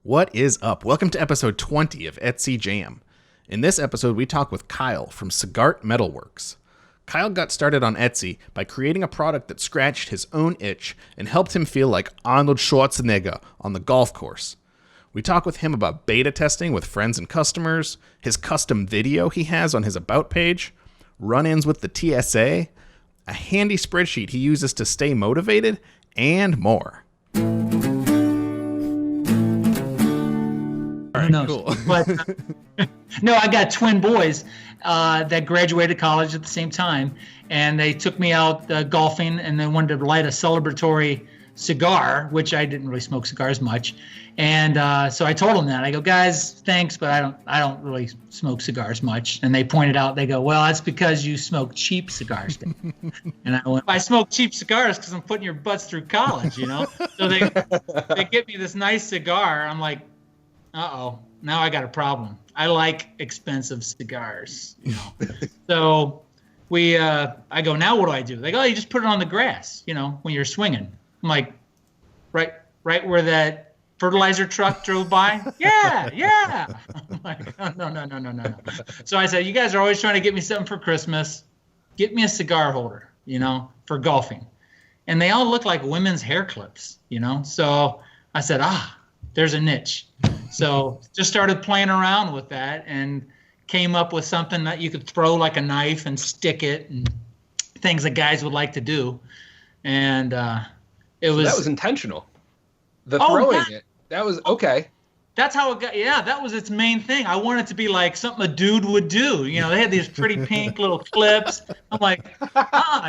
What is up? Welcome to episode 20 of Etsy Jam. In this episode, we talk with Kyle from CigartMetalWorks. Kyle got started on Etsy by creating a product that scratched his own itch and helped him feel like Arnold Schwarzenegger on the golf course. We talk with him about beta testing with friends and customers, his custom video he has on his About page, run-ins with the TSA, a handy spreadsheet he uses to stay motivated, and more. All right, cool. But no, I got twin boys that graduated college at the same time, and they took me out golfing, and they wanted to light a celebratory cigar, which I didn't really smoke cigars much, and so I told them that. I go, guys, thanks, but I don't really smoke cigars much. And they pointed out, they go, well, that's because you smoke cheap cigars. And I went, I smoke cheap cigars because I'm putting your butts through college, you know. So they get me this nice cigar. I'm like, uh-oh, now I got a problem. I like expensive cigars, you know. So I go, now what do I do? They go, oh, you just put it on the grass, you know, when you're swinging. I'm like, right where that fertilizer truck drove by? Yeah. I'm like, oh, no. So I said, you guys are always trying to get me something for Christmas. Get me a cigar holder, you know, for golfing. And they all look like women's hair clips, you know. So I said, there's a niche. So just started playing around with that and came up with something that you could throw like a knife and stick it and things that guys would like to do. And that was intentional. The throwing it. That was okay. That's how it got. Yeah, that was its main thing. I wanted it to be like something a dude would do. You know, they had these pretty pink little clips. I'm like,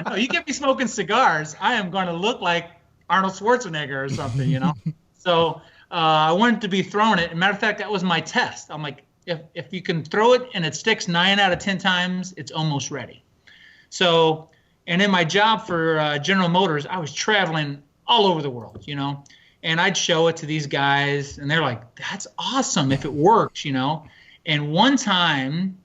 no, you get me smoking cigars, I am going to look like Arnold Schwarzenegger or something, you know. So I wanted to be throwing it. As a matter of fact, that was my test. I'm like, if you can throw it and it sticks 9 out of 10 times, it's almost ready. So, and in my job for General Motors, I was traveling all over the world, you know. And I'd show it to these guys, and they're like, that's awesome if it works, you know. And one time,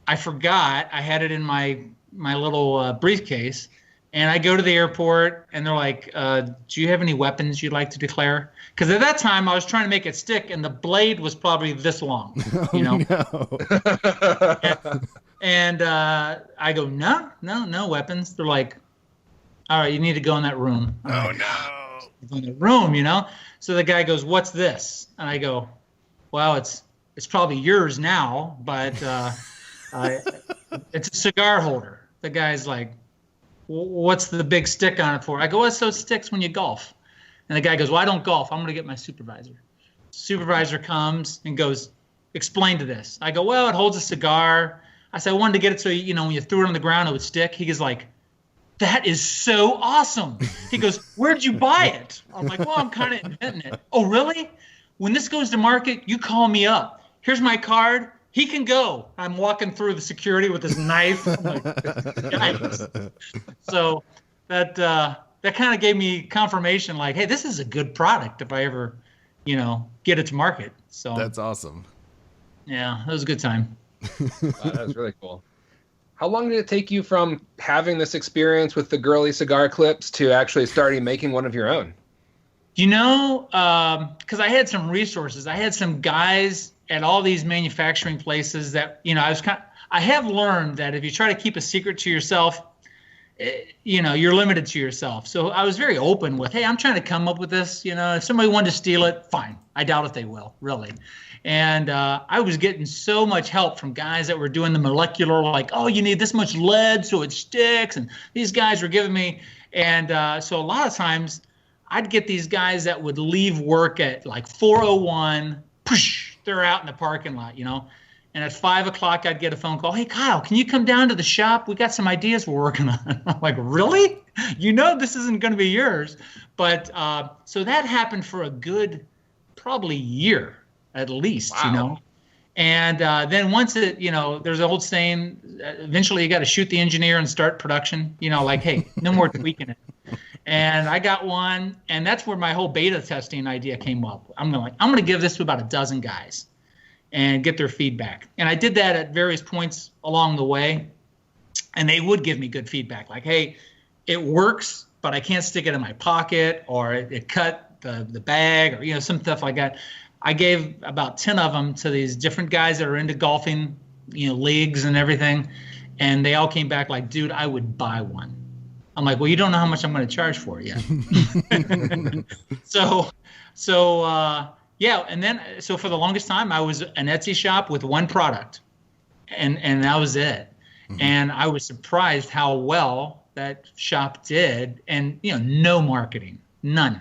I forgot I had it in my little briefcase, and I go to the airport, and they're like, do you have any weapons you'd like to declare? Because at that time, I was trying to make it stick, and the blade was probably this long, you know. No. And I go, no weapons. They're like, all right, you need to go in that room. Oh, no. In the room, you know. So the guy goes, what's this? And I go, well, it's probably yours now, but it's a cigar holder. The guy's like, what's the big stick on it for? I go, well, so it sticks when you golf. And the guy goes, well, I don't golf. I'm going to get my supervisor. Supervisor comes and goes, explain to this. I go, well, it holds a cigar. I said, I wanted to get it so, you know, when you threw it on the ground, it would stick. He goes like, that is so awesome. He goes, where'd you buy it? I'm like, well, I'm kind of inventing it. Oh, really? When this goes to market, you call me up. Here's my card. He can go. I'm walking through the security with his knife. I'm like, yikes. So that kind of gave me confirmation like, hey, this is a good product if I ever, you know, get it to market. So that's awesome. Yeah, that was a good time. Wow, that was really cool. How long did it take you from having this experience with the girly cigar clips to actually starting making one of your own? You know, because I had some resources. I had some guys at all these manufacturing places that, you know, I have learned that if you try to keep a secret to yourself, you know, you're limited to yourself. So I was very open with, hey, I'm trying to come up with this. You know, if somebody wanted to steal it, fine. I doubt if they will, really. And I was getting so much help from guys that were doing the molecular, like, oh, you need this much lead so it sticks. And these guys were giving me. And so a lot of times I'd get these guys that would leave work at like 4:01, push, they're out in the parking lot, you know. And at 5 o'clock, I'd get a phone call. Hey, Kyle, can you come down to the shop? We got some ideas we're working on. I'm like, really? You know this isn't going to be yours. But so that happened for a good probably year at least, wow. You know. And then once it, you know, there's an old saying, eventually you got to shoot the engineer and start production, you know, like, hey, no more tweaking it. And I got one, and that's where my whole beta testing idea came up. I'm going to give this to about a dozen guys and get their feedback. And I did that at various points along the way, and they would give me good feedback, like, hey, it works, but I can't stick it in my pocket, or it cut the bag, or, you know, some stuff like that. I gave about 10 of them to these different guys that are into golfing, leagues and everything. And they all came back like, dude, I would buy one. I'm like, well, you don't know how much I'm going to charge for it yet. Yeah. And then, so for the longest time, I was an Etsy shop with one product, and that was it. Mm-hmm. And I was surprised how well that shop did, and no marketing, none.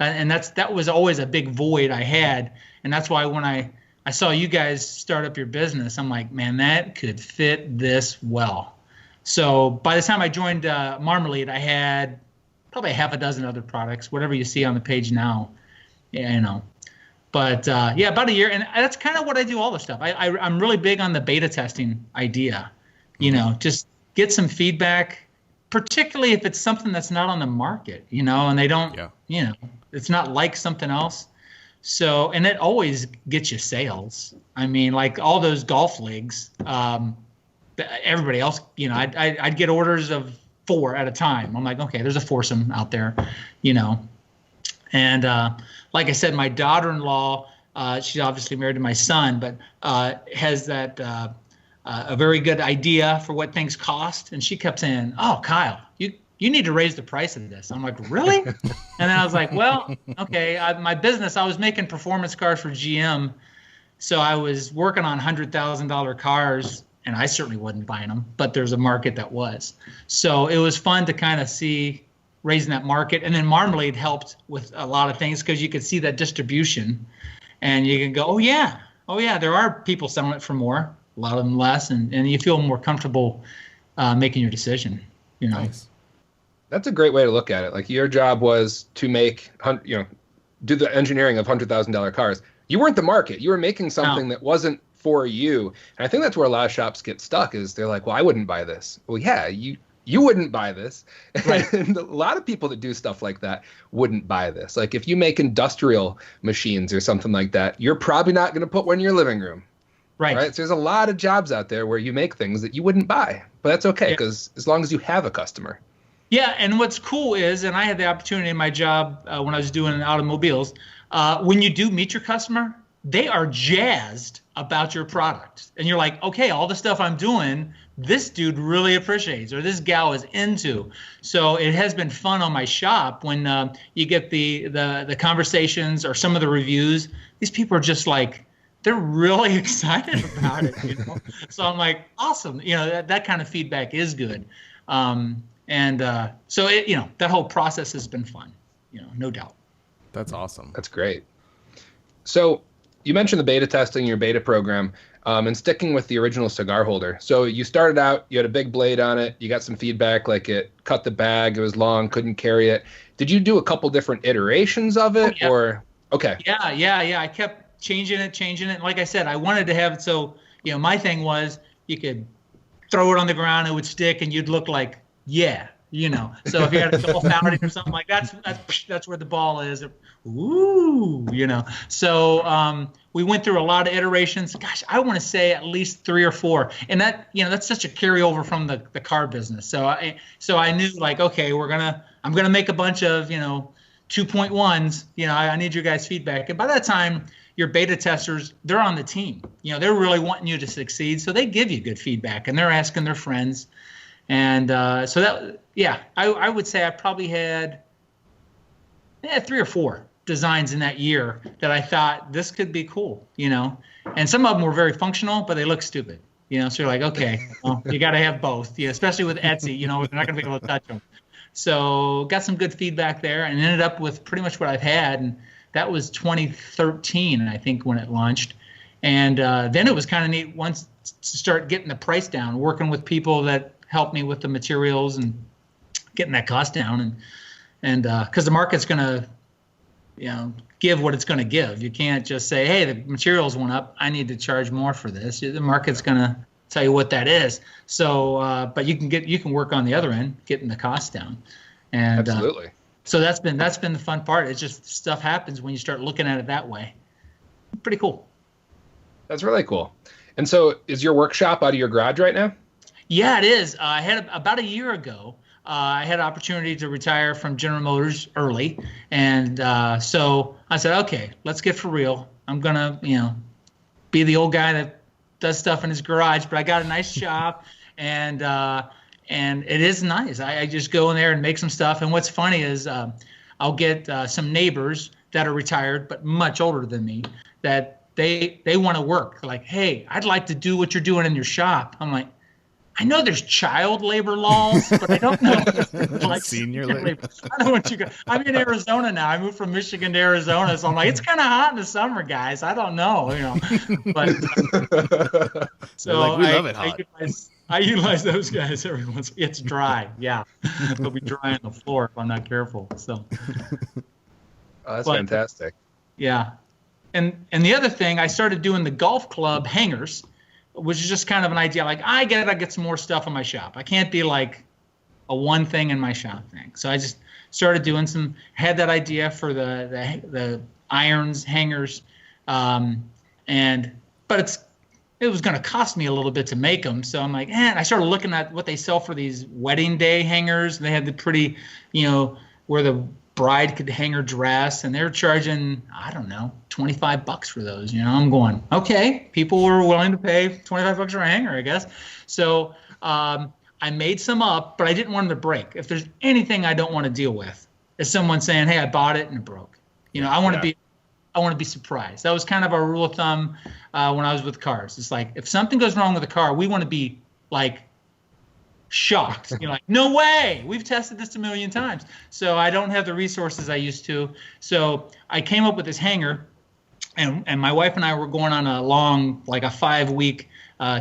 And that was always a big void I had, and that's why when I saw you guys start up your business, I'm like, man, that could fit this well. So by the time I joined Marmalead, I had probably half a dozen other products, whatever you see on the page now. But about a year, and that's kind of what I do all the stuff. I'm really big on the beta testing idea. Just get some feedback, particularly if it's something that's not on the market, and they don't, it's not like something else. So, and it always gets you sales. I mean, like all those golf leagues, everybody else, I'd get orders of 4 at a time. I'm like, okay, there's a foursome out there, And like I said, my daughter-in-law, she's obviously married to my son, but has that a very good idea for what things cost. And she kept saying, oh, Kyle, you need to raise the price of this. I'm like, really? And then I was like, well, okay, my business, I was making performance cars for GM. So I was working on $100,000 cars, and I certainly wasn't buying them, but there's a market that was. So it was fun to kind of see raising that market. And then Marmalead helped with a lot of things because you could see that distribution, and you can go, oh yeah, there are people selling it for more, a lot of them less, and you feel more comfortable making your decision. Nice. That's a great way to look at it. Like your job was to make, do the engineering of $100,000 cars. You weren't the market. You were making something that wasn't for you. And I think that's where a lot of shops get stuck is they're like, well, I wouldn't buy this. Well, yeah, you wouldn't buy this. Right. And a lot of people that do stuff like that wouldn't buy this. Like if you make industrial machines or something like that, you're probably not going to put one in your living room. Right. So there's a lot of jobs out there where you make things that you wouldn't buy. But that's okay because as long as you have a customer. Yeah, and what's cool is, and I had the opportunity in my job when I was doing automobiles, when you do meet your customer, they are jazzed about your product. And you're like, okay, all the stuff I'm doing, this dude really appreciates, or this gal is into. So it has been fun on my shop when you get the conversations or some of the reviews. These people are just like, they're really excited about it. So I'm like, awesome. That kind of feedback is good. So it, that whole process has been fun, no doubt. That's awesome. That's great. So you mentioned the beta testing, your beta program, and sticking with the original cigar holder. So you started out, you had a big blade on it. You got some feedback, like it cut the bag, it was long, couldn't carry it. Did you do a couple different iterations of it or? Okay. Yeah. I kept changing it. Like I said, I wanted to have it. So, my thing was you could throw it on the ground, it would stick and you'd look like, so if you had a golf outing or something like that's where the ball is. Ooh, So we went through a lot of iterations. Gosh, I want to say at least 3 or 4, and that that's such a carryover from the car business. So I knew like, okay, I'm gonna make a bunch of 2.1s. I need your guys' feedback, and by that time your beta testers, they're on the team. They're really wanting you to succeed, so they give you good feedback, and they're asking their friends. And so that, I would say I probably had 3 or 4 designs in that year that I thought this could be cool, and some of them were very functional, but they look stupid, so you're like, okay, well, you got to have both, especially with Etsy, we're not going to be able to touch them. So got some good feedback there and ended up with pretty much what I've had. And that was 2013, I think, when it launched. And then it was kind of neat once to start getting the price down, working with people that helped me with the materials and getting that cost down, and because the market's going to give what it's going to give. You can't just say, hey, the materials went up, I need to charge more for this. The market's going to tell you what that is. So but you can work on the other end, getting the cost down. And absolutely. So that's been the fun part. It's just stuff happens when you start looking at it that way. Pretty cool. That's really cool. And so is your workshop out of your garage right now? Yeah, it is. I had about a year ago, I had an opportunity to retire from General Motors early. And so I said, okay, let's get for real. I'm going to, be the old guy that does stuff in his garage, but I got a nice shop, and it is nice. I just go in there and make some stuff. And what's funny is I'll get some neighbors that are retired but much older than me that they want to work. They're like, hey, I'd like to do what you're doing in your shop. I'm like, I know there's child labor laws, but I don't know. Like senior labor. I don't know what you got. I'm in Arizona now. I moved from Michigan to Arizona, so I'm like, it's kind of hot in the summer, guys. I don't know, But so like, we love it hot. I utilize those guys every once. It's dry, yeah. They'll be dry on the floor if I'm not careful. So. That's fantastic. Yeah, and the other thing, I started doing the golf club hangers, which is just kind of an idea. Like, I gotta get some more stuff in my shop. I can't be like a one thing in my shop thing. So I just started doing had that idea for the irons, hangers, but it was going to cost me a little bit to make them. So I'm like, and I started looking at what they sell for these wedding day hangers. They had the pretty, where the bride could hang her dress, and they're charging, I don't know, $25 for those. I'm going, okay, people were willing to pay $25 for a hanger, I guess. So I made some up, but I didn't want them to break. If there's anything I don't want to deal with, is someone saying, hey, I bought it and it broke. I want to be surprised. That was kind of our rule of thumb when I was with cars. It's like, if something goes wrong with a car, we want to be like shocked. Like, no way, we've tested this a million times. So I don't have the resources I used to. So I came up with this hanger, and my wife and I were going on a long, like a 5-week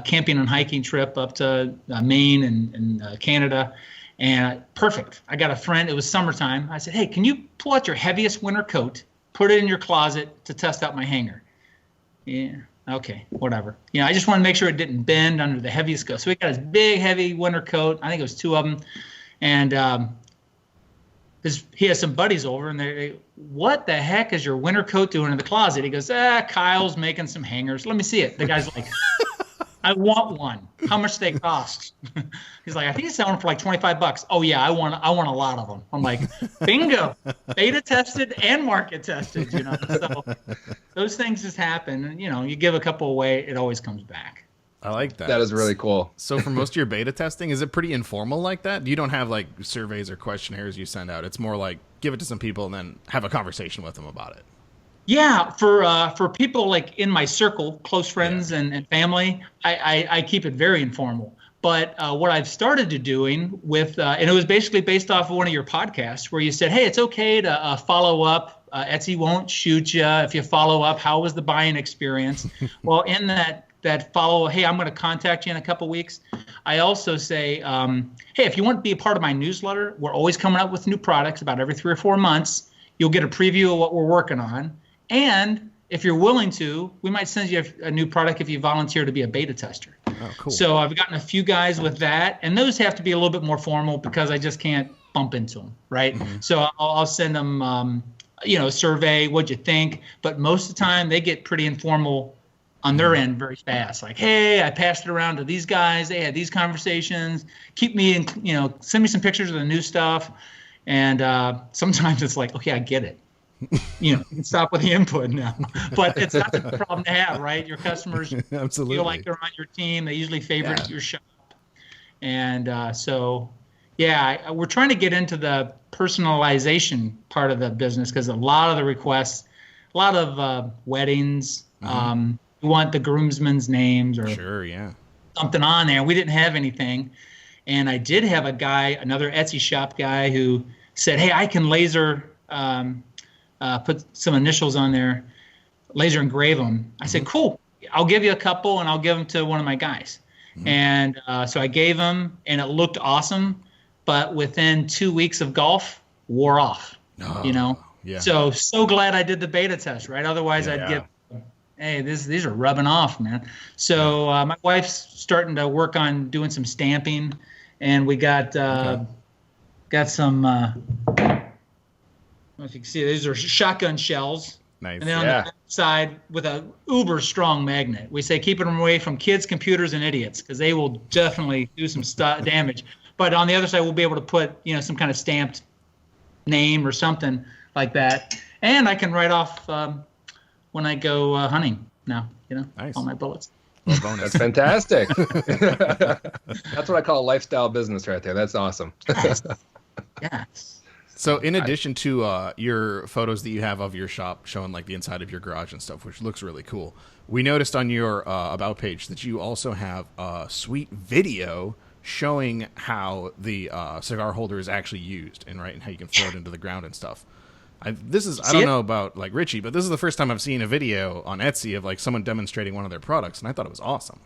camping and hiking trip up to Maine and Canada. And perfect. I got a friend. It was summertime. I said, hey, can you pull out your heaviest winter coat, put it in your closet to test out my hanger? Yeah. Okay, whatever. I just want to make sure it didn't bend under the heaviest coat. So we got his big, heavy winter coat. I think it was 2 of them. And he has some buddies over, and they, what the heck is your winter coat doing in the closet? He goes, Kyle's making some hangers. Let me see it. The guy's like, I want one. How much do they cost? He's like, I think he's selling for like $25. Oh yeah, I want a lot of them. I'm like, bingo, beta tested and market tested. So those things just happen. And you give a couple away, it always comes back. I like that. That is really cool. So for most of your beta testing, is it pretty informal like that? You don't have like surveys or questionnaires you send out. It's more like give it to some people and then have a conversation with them about it. Yeah, for people like in my circle, close friends and family, I keep it very informal. But what I've started to doing with, and it was basically based off of one of your podcasts where you said, hey, it's okay to follow up. Etsy won't shoot you if you follow up. How was the buying experience? Well, in that follow, hey, I'm going to contact you in a couple weeks. I also say, hey, if you want to be a part of my newsletter, we're always coming up with new products about every 3 or 4 months. You'll get a preview of what we're working on. And if you're willing to, we might send you a new product if you volunteer to be a beta tester. Oh, cool. So I've gotten a few guys with that, and those have to be a little bit more formal because I just can't bump into them, right? Mm-hmm. So I'll send them, a survey, what'd you think? But most of the time, they get pretty informal on their end very fast. Like, hey, I passed it around to these guys. They had these conversations. Keep me in, send me some pictures of the new stuff. And sometimes it's like, okay, I get it. You can stop with the input now, but it's not a problem to have, right? Your customers Absolutely. Feel like they're on your team. They usually favorite your shop. And we're trying to get into the personalization part of the business because a lot of the requests, a lot of weddings, you want the groomsmen's names or something on there. We didn't have anything. And I did have a guy, another Etsy shop guy who said, hey, I can laser put some initials on there, laser engrave them. I said, cool. I'll give you a couple, and I'll give them to one of my guys. Mm-hmm. And so I gave them, and it looked awesome. But within 2 weeks of golf, wore off. Yeah. So glad I did the beta test, right? Otherwise, I'd get, hey, these are rubbing off, man. So my wife's starting to work on doing some stamping, and we got some. I don't know if you can see, these are shotgun shells. Nice. And then on the back side with a uber strong magnet. We say keep them away from kids, computers, and idiots because they will definitely do some damage. But on the other side, we'll be able to put, some kind of stamped name or something like that. And I can write off when I go hunting now, Nice. all my bullets. Well, bonus. That's fantastic. That's what I call a lifestyle business right there. That's awesome. Yes. So in addition to your photos that you have of your shop showing like the inside of your garage and stuff, which looks really cool, we noticed on your About page that you also have a sweet video showing how the cigar holder is actually used and how you can throw it into the ground and stuff. I don't know about like Richie, but this is the first time I've seen a video on Etsy of like someone demonstrating one of their products, and I thought it was awesome.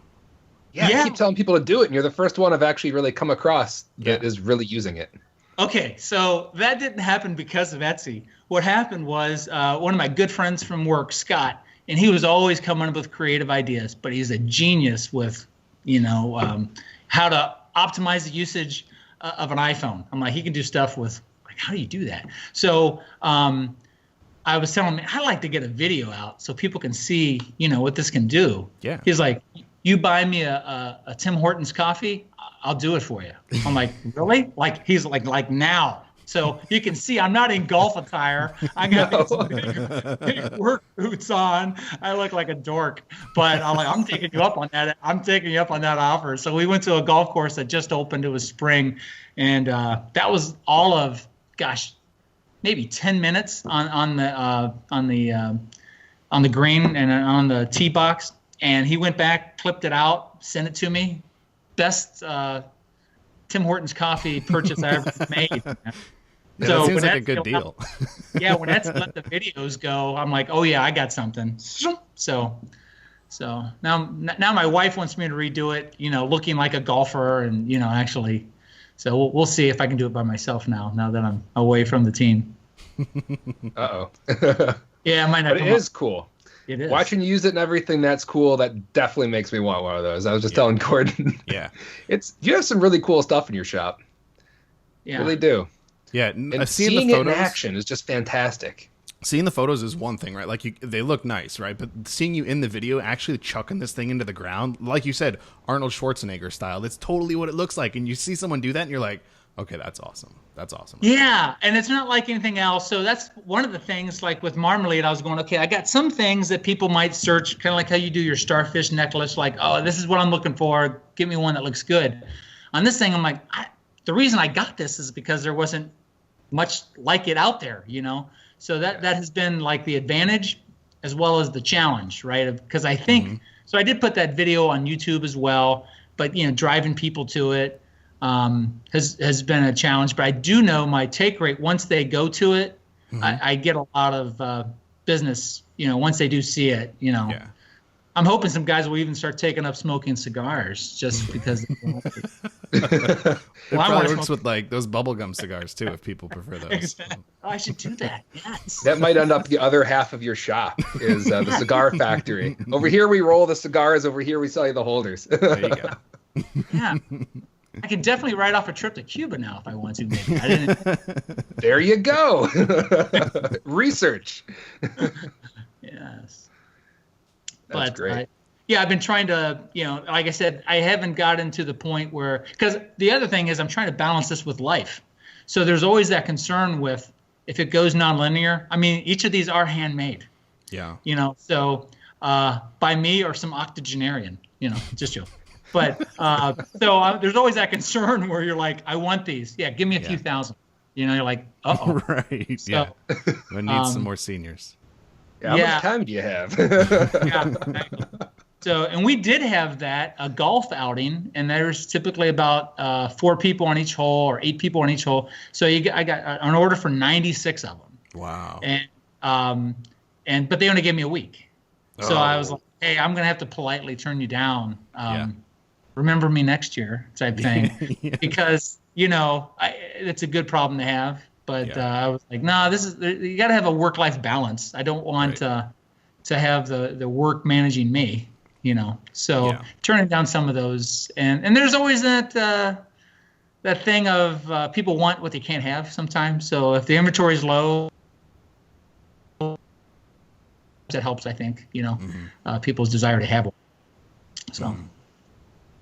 Yeah, I keep telling people to do it, and you're the first one I've actually really come across that is really using it. Okay, so that didn't happen because of Etsy. What happened was one of my good friends from work, Scott, and he was always coming up with creative ideas, but he's a genius with, how to optimize the usage of an iPhone. I'm like, he can do stuff with, like, how do you do that? So I was telling him, I'd like to get a video out so people can see, what this can do. Yeah. He's like, you buy me a Tim Hortons coffee, I'll do it for you. I'm like, really? Like, he's like now. So you can see I'm not in golf attire. I got these big work boots on. I look like a dork, but I'm taking you up on that. I'm taking you up on that offer. So we went to a golf course that just opened. It was spring, and that was all of, maybe 10 minutes on the green and on the tee box. And he went back, clipped it out, sent it to me. Best Tim Hortons coffee purchase I ever made. Yeah, so that seems like a good deal. Yeah, when Etsy let the videos go, I'm like, oh yeah, I got something. So now my wife wants me to redo it, looking like a golfer and, actually. So we'll see if I can do it by myself now that I'm away from the team. Uh-oh. Yeah, it might not. But it is cool. It is. Watching you use it and everything, that's cool. That definitely makes me want one of those. I was just telling Gordon. Yeah. You have some really cool stuff in your shop. Yeah. You really do. Yeah. And seeing it in action is just fantastic. Seeing the photos is one thing, right? Like they look nice, right? But seeing you in the video actually chucking this thing into the ground, like you said, Arnold Schwarzenegger style, that's totally what it looks like. And you see someone do that and you're like, okay, that's awesome. That's awesome. Yeah, and it's not like anything else. So that's one of the things, like with Marmalead, I was going, okay, I got some things that people might search, kind of like how you do your starfish necklace, like, oh, this is what I'm looking for. Give me one that looks good. On this thing, I'm like, the reason I got this is because there wasn't much like it out there, So that has been like the advantage as well as the challenge, right? Because I think, so I did put that video on YouTube as well, but, driving people to it has been a challenge. But I do know my take rate, once they go to it, I get a lot of business, once they do see it, Yeah. I'm hoping some guys will even start taking up smoking cigars just because. It probably works with like those bubblegum cigars too, if people prefer those. Exactly. Oh, I should do that. Yes. That might end up the other half of your shop is the cigar factory. Over here we roll the cigars. Over here we sell you the holders. There you go. Yeah. I could definitely write off a trip to Cuba now if I want to. Maybe. I didn't. There you go. Research. Yes. That's great. I've been trying to, like I said, I haven't gotten to the point where, because the other thing is I'm trying to balance this with life. So there's always that concern with if it goes nonlinear. I mean, each of these are handmade. Yeah. So by me or some octogenarian, just joke. But so there's always that concern where you're like, I want these. Yeah, give me a few thousand. You're like, uh-oh. Right. So, yeah. I need some more seniors. Yeah, how much time do you have? Yeah, exactly. So, and we did have a golf outing, and there's typically about 4 people on each hole or 8 people on each hole. So I got an order for 96 of them. Wow. And but they only gave me a week. So I was like, hey, I'm gonna have to politely turn you down. Remember me next year, type thing, because it's a good problem to have. But I was like, no, you got to have a work-life balance. I don't want to have the work managing me, So turning down some of those, and there's always that thing of people want what they can't have sometimes. So if the inventory is low, that helps. I think people's desire to have one. So.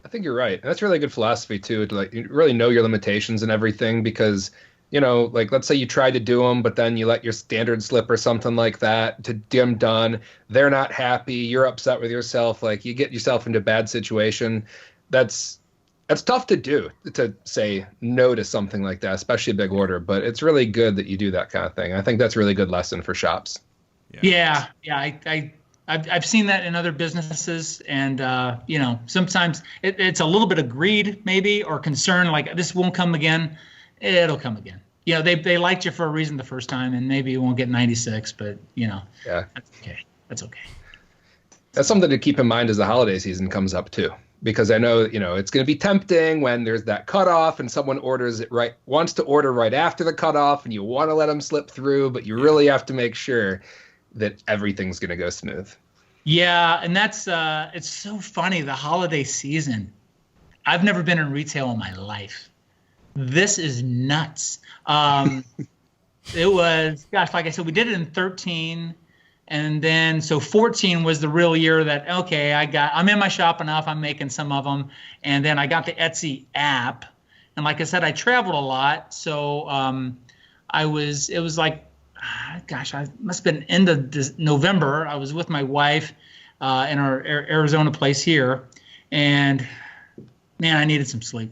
I think you're right. That's really good philosophy too, to like you really know your limitations and everything because, like let's say you try to do them, but then you let your standard slip or something like that to dim done. They're not happy. You're upset with yourself. Like you get yourself into a bad situation. That's tough to do, to say no to something like that, especially a big order. But it's really good that you do that kind of thing. I think that's a really good lesson for shops. Yeah. I've seen that in other businesses, and sometimes it's a little bit of greed, maybe, or concern, like this won't come again. It'll come again. They liked you for a reason the first time, and maybe you won't get 96, but yeah, that's okay. That's okay. That's something to keep in mind as the holiday season comes up too, because I know it's going to be tempting when there's that cutoff and someone wants to order right after the cutoff, and you want to let them slip through, but you really have to make sure that everything's going to go smooth. Yeah, and that's it's so funny, the holiday season. I've never been in retail in my life. This is nuts. It was, gosh, like I said, we did it in 13, and then so 14 was the real year that, okay, I'm in my shop enough, I'm making some of them, and then I got the Etsy app, and like I said, I traveled a lot, so it was like, gosh, I must have been end of November. I was with my wife in our Arizona place here, and man, I needed some sleep.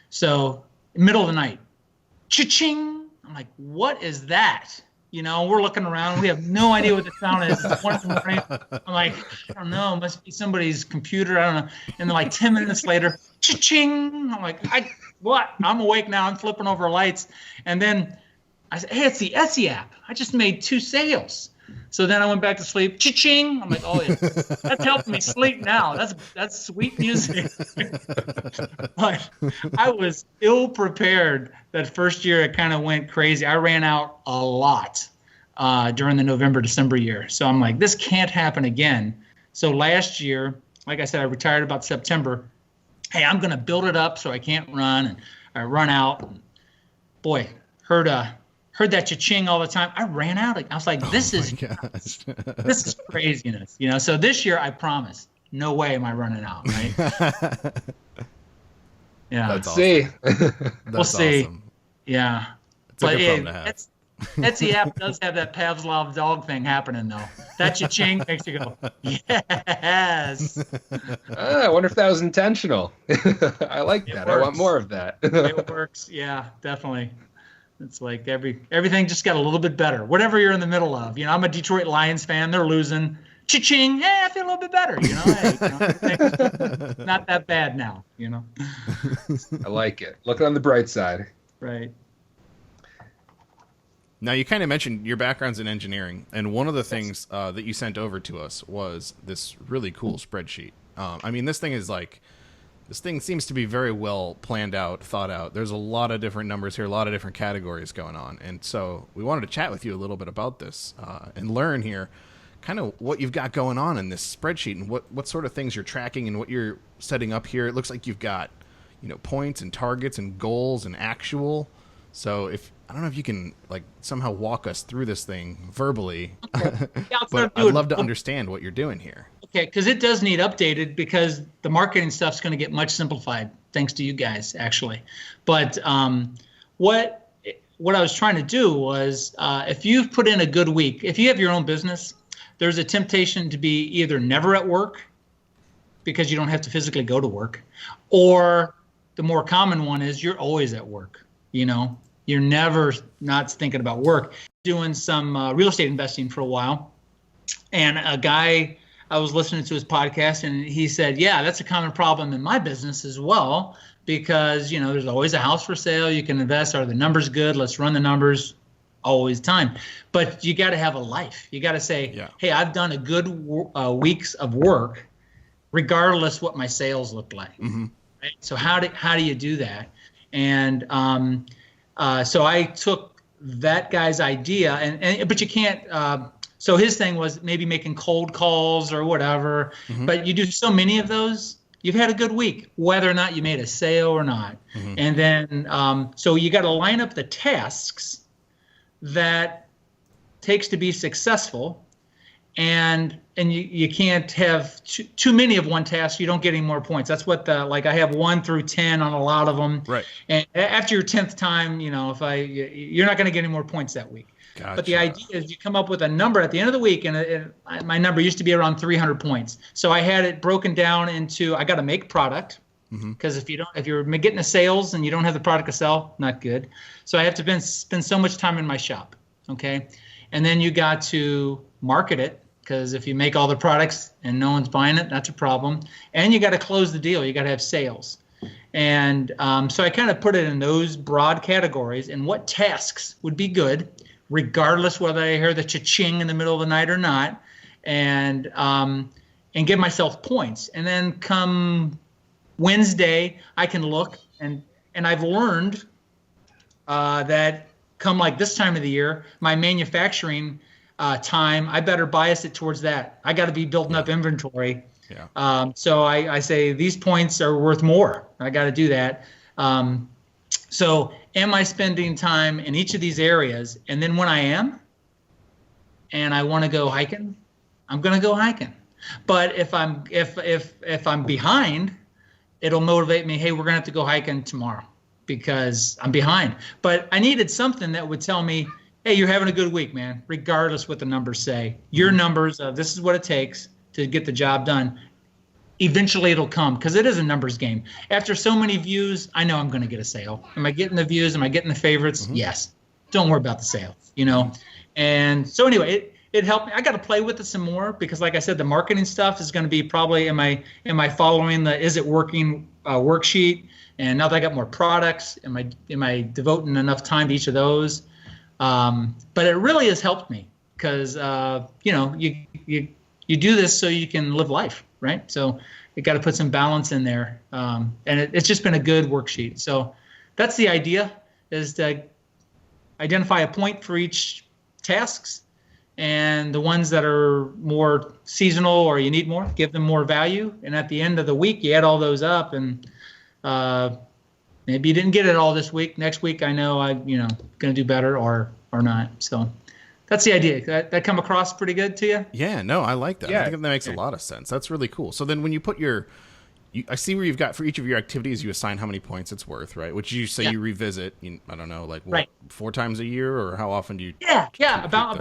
So middle of the night, cha-ching! I'm like, what is that? We're looking around. We have no idea what the sound is. It's 1 in the morning. I'm like, I don't know. It must be somebody's computer. I don't know. And then like 10 minutes later, cha-ching! I'm like, what? I'm awake now. I'm flipping over lights, and then I said, hey, it's the Etsy app. I just made 2 sales. So then I went back to sleep. Cha-ching! I'm like, oh, yeah, that's helping me sleep now. That's sweet music. But I was ill prepared that first year. It kind of went crazy. I ran out a lot during the November, December year. So I'm like, this can't happen again. So last year, like I said, I retired about September. Hey, I'm going to build it up so I can't run. And I run out. And boy, heard that cha-ching all the time. I ran out. I was like, this is craziness. So this year I promise, no way am I running out, right? Yeah. Let's see. We'll see. Awesome. Yeah. It's a good problem to have. Etsy app does have that Pavlov dog thing happening, though. That cha-ching makes you go, yes. I wonder if that was intentional. I like that. I want more of that. It works. Yeah, definitely. It's like everything just got a little bit better. Whatever you're in the middle of. I'm a Detroit Lions fan. They're losing. Cha-ching. Hey, I feel a little bit better. Hey, not that bad now. I like it. Looking on the bright side. Right. Now, you kind of mentioned your background's in engineering, and one of the things that you sent over to us was this really cool spreadsheet. This thing seems to be very well planned out, thought out. There's a lot of different numbers here, a lot of different categories going on. And so we wanted to chat with you a little bit about this and learn here kind of what you've got going on in this spreadsheet and what sort of things you're tracking and what you're setting up here. It looks like you've got, points and targets and goals and actual. So I don't know if you can somehow walk us through this thing verbally, okay. Yeah, but I'd love to understand what you're doing here. Okay, because it does need updated because the marketing stuff's going to get much simplified thanks to you guys, actually. But what I was trying to do was if you've put in a good week, if you have your own business, there's a temptation to be either never at work because you don't have to physically go to work, or the more common one is you're always at work. You're never not thinking about work. Doing some real estate investing for a while, and a guy, I was listening to his podcast, and he said, yeah, that's a common problem in my business as well, because, there's always a house for sale. You can invest. Are the numbers good? Let's run the numbers. Always time. But you got to have a life. You got to say, hey, I've done a good weeks of work, regardless what my sales look like. Mm-hmm. Right? So how do you do that? And so I took that guy's idea, but you can't. So his thing was maybe making cold calls or whatever. Mm-hmm. But you do so many of those, you've had a good week, whether or not you made a sale or not. Mm-hmm. And then so you got to line up the tasks that takes to be successful, and you can't have too many of one task. You don't get any more points. That's what like I have 1 through 10 on a lot of them. Right. And after your 10th time, you're not going to get any more points that week. Gotcha. But the idea is you come up with a number at the end of the week, and my number used to be around 300 points. So I had it broken down into, I got to make product, because if you're getting the sales and you don't have the product to sell, not good. So I have to spend so much time in my shop, okay? And then you got to market it, because if you make all the products and no one's buying it, that's a problem. And you got to close the deal. You got to have sales. And so I kind of put it in those broad categories, and what tasks would be good, regardless whether I hear the cha-ching in the middle of the night or not, and give myself points. And then come Wednesday, I can look, and I've learned that come like this time of the year, my manufacturing time, I better bias it towards that. I got to be building up inventory. Yeah. So I say these points are worth more. I got to do that. So am I spending time in each of these areas? And then when I am, and I want to go hiking, I'm going to go hiking. But if I'm behind, it'll motivate me. Hey, we're going to have to go hiking tomorrow because I'm behind. But I needed something that would tell me, hey, you're having a good week, man, regardless what the numbers say. Your numbers, this is what it takes to get the job done. Eventually it'll come, because it is a numbers game. After so many views, I know I'm going to get a sale. Am I getting the views? Am I getting the favorites? Yes. Don't worry about the sales, And so anyway, it helped me. I got to play with it some more, because like I said, the marketing stuff is going to be probably, am I following the is it working worksheet? And now that I got more products, am I devoting enough time to each of those? But it really has helped me, because you do this so you can live life, right? So you got to put some balance in there, and it's just been a good worksheet. So that's the idea, is to identify a point for each tasks, and the ones that are more seasonal or you need more, give them more value. And at the end of the week, you add all those up, and maybe you didn't get it all this week. Next week, I know I'm going to do better or not. So that's the idea. That come across pretty good to you? Yeah, no, I like that. Yeah. I think that makes a lot of sense. That's really cool. So then when you put I see where you've got for each of your activities, you assign how many points it's worth, right? Which you say you revisit, I don't know, like what, 4 times a year, or how often do you? Yeah, about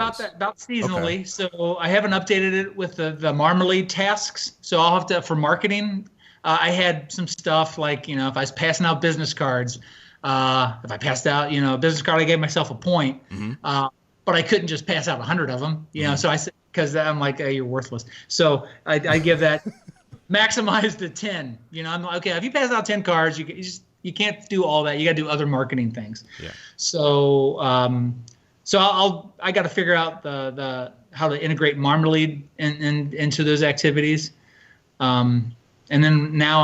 seasonally. Okay. So I haven't updated it with the Marmalead tasks. So I'll have to, for marketing, I had some stuff like, if I was passing out business cards, if I passed out, a business card, I gave myself a point. But I couldn't just pass out 100 of them, so I said, because I'm like, hey, you're worthless. So I give that maximize to 10. I'm like, okay, if you pass out 10 cards, you can't do all that. You got to do other marketing things. Yeah. So I got to figure out the how to integrate Marmalead into those activities. And then now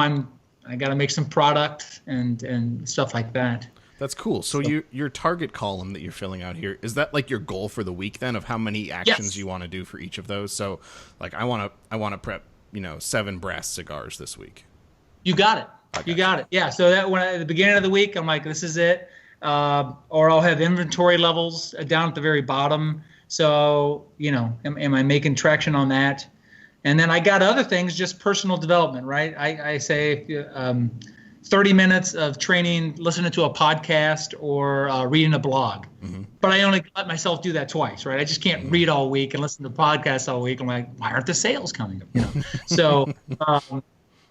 I got to make some product and stuff like that. That's cool. So your target column that you're filling out here, is that like your goal for the week then, of how many actions you want to do for each of those? So like I want to prep, 7 brass cigars this week. You got it. You got it. Yeah. So that at the beginning of the week, I'm like, this is it. Or I'll have inventory levels down at the very bottom. So, am I making traction on that? And then I got other things, just personal development, right? I say 30 minutes of training, listening to a podcast, or reading a blog. But I only let myself do that twice, right? I just can't read all week and listen to podcasts all week. I'm like, why aren't the sales coming? So,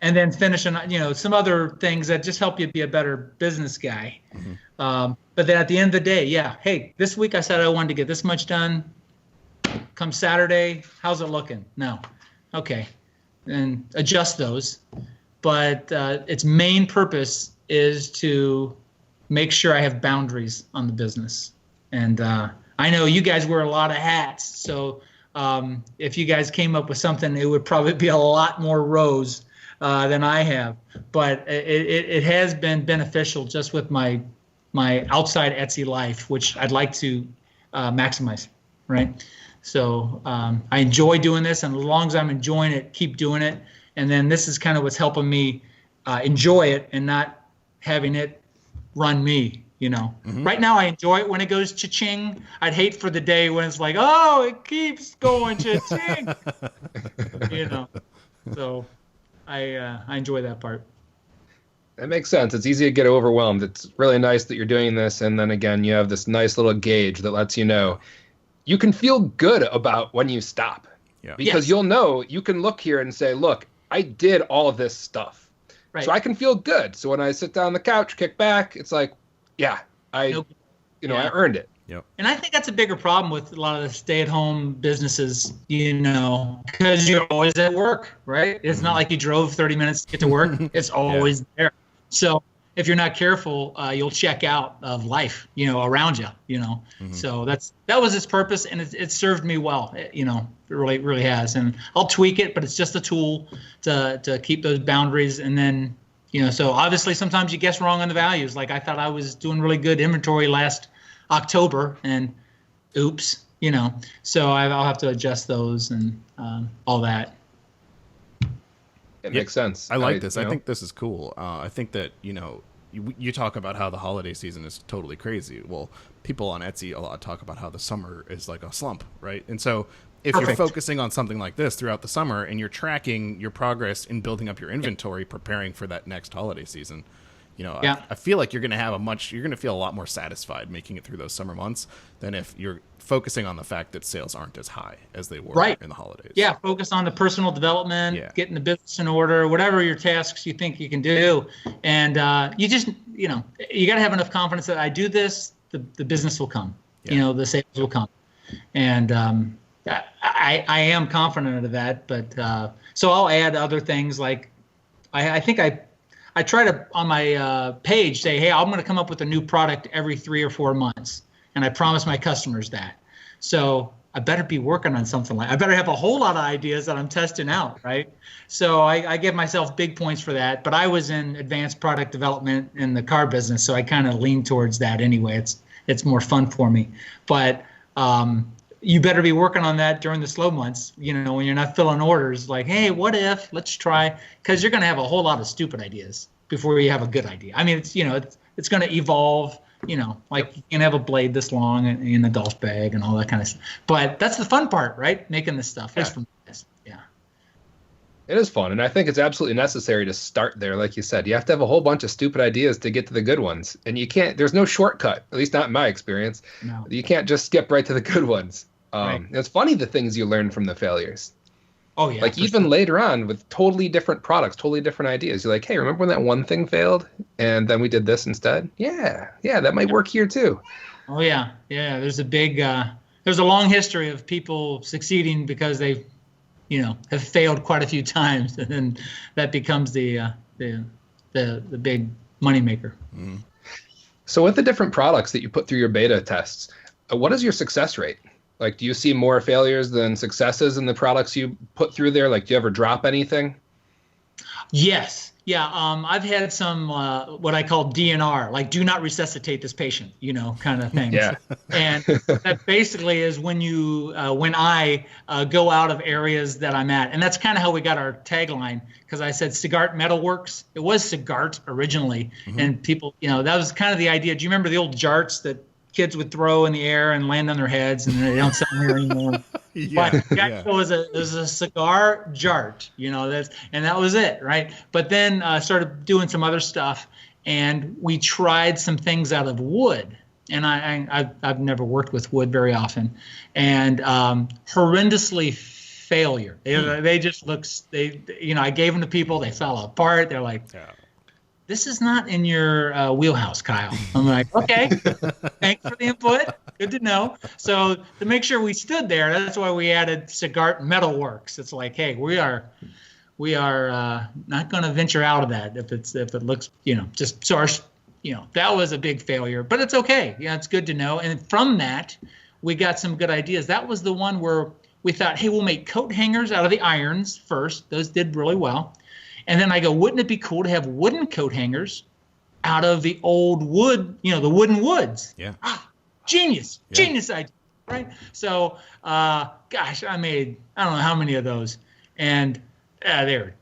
and then finishing, some other things that just help you be a better business guy. But then at the end of the day, hey, this week I said I wanted to get this much done. Come Saturday, how's it looking? No. Okay. And adjust those. But its main purpose is to make sure I have boundaries on the business. And I know you guys wear a lot of hats, so if you guys came up with something, it would probably be a lot more rows than I have. But it has been beneficial just with my outside Etsy life, which I'd like to maximize, right? So I enjoy doing this, and as long as I'm enjoying it, keep doing it. And then this is kind of what's helping me enjoy it and not having it run me. you know. Right now I enjoy it when it goes cha-ching. I'd hate for the day when it's like, oh, it keeps going cha-ching. You know. So I enjoy that part. That makes sense. It's easy to get overwhelmed. It's really nice that you're doing this, and then again, you have this nice little gauge that lets you know you can feel good about when you stop. Yeah. Because you'll know, you can look here and say, look, I did all of this stuff. Right. So I can feel good. So when I sit down on the couch, kick back, it's like, yeah, I earned it. Yep. And I think that's a bigger problem with a lot of the stay-at-home businesses, you know, because you're always at work, right? It's not like you drove 30 minutes to get to work. It's always there. So if you're not careful, you'll check out of life, you know, around you, you know. So that was its purpose, and it served me well, you know. It really has. And I'll tweak it, but it's just a tool to keep those boundaries. And then, you know, so obviously sometimes you guess wrong on the values. Like I thought I was doing really good inventory last October, and oops, you know. So I'll have to adjust those and all that. It makes sense. I like this. I think this is cool. I think that, you know, you talk about how the holiday season is totally crazy. Well, people on Etsy a lot talk about how the summer is like a slump, right? And so if you're focusing on something like this throughout the summer and you're tracking your progress in building up your inventory, preparing for that next holiday season, you know, I feel like you're going to feel a lot more satisfied making it through those summer months than if you're focusing on the fact that sales aren't as high as they were in the holidays. Yeah, focus on the personal development, getting the business in order, whatever your tasks you think you can do. And you just, you know, you got to have enough confidence that I do this, the business will come. You know, the sales will come. And I am confident of that. But so I'll add other things like I think I try to, on my page, say, hey, I'm going to come up with a new product every 3 or 4 months. And I promise my customers that. So I better be working on something I better have a whole lot of ideas that I'm testing out, right? So I give myself big points for that. But I was in advanced product development in the car business, so I kind of lean towards that anyway. It's more fun for me. But you better be working on that during the slow months, you know, when you're not filling orders like, hey, what if, let's try, because you're going to have a whole lot of stupid ideas before you have a good idea. I mean, it's, you know, it's going to evolve, you know, like you can have a blade this long in a golf bag and all that kind of stuff. But that's the fun part, right? Making this stuff. Yeah. It is fun, and I think it's absolutely necessary to start there. Like you said, you have to have a whole bunch of stupid ideas to get to the good ones, and you can't. There's no shortcut, at least not in my experience. No. You can't just skip right to the good ones. Right. It's funny the things you learn from the failures. Oh yeah. Like even later on with totally different products, totally different ideas. You're like, hey, remember when that one thing failed, and then we did this instead? Yeah, that might work here too. Oh yeah. There's a long history of people succeeding because they, you know, have failed quite a few times, and then that becomes the big moneymaker. Mm. So with the different products that you put through your beta tests, what is your success rate? Like, do you see more failures than successes in the products you put through there? Like, do you ever drop anything? Yes. Yeah. I've had some what I call DNR, like do not resuscitate this patient, you know, kind of things. Yeah. And that basically is when I go out of areas that I'm at. And that's kind of how we got our tagline, because I said CigartMetalWorks. It was Cigart originally. Mm-hmm. And people, you know, that was kind of the idea. Do you remember the old jarts that kids would throw in the air and land on their heads, and they don't sell them here anymore? But it was a cigar jart, you know, that was it, right? But then started doing some other stuff, and we tried some things out of wood. And I've never worked with wood very often, and horrendously failure. They just I gave them to people, they fell apart. They're like, this is not in your wheelhouse, Kyle. I'm like, okay, thanks for the input. Good to know. So to make sure we stood there, that's why we added CigartMetalWorks. It's like, hey, we are not going to venture out of that if it looks, you know, just so our, you know, that was a big failure, but it's okay. Yeah, it's good to know. And from that, we got some good ideas. That was the one where we thought, hey, we'll make coat hangers out of the irons first. Those did really well. And then I go, wouldn't it be cool to have wooden coat hangers out of the old wood, you know, the wooden woods? Yeah. Genius idea, right? So, gosh, I made, I don't know how many of those, and they're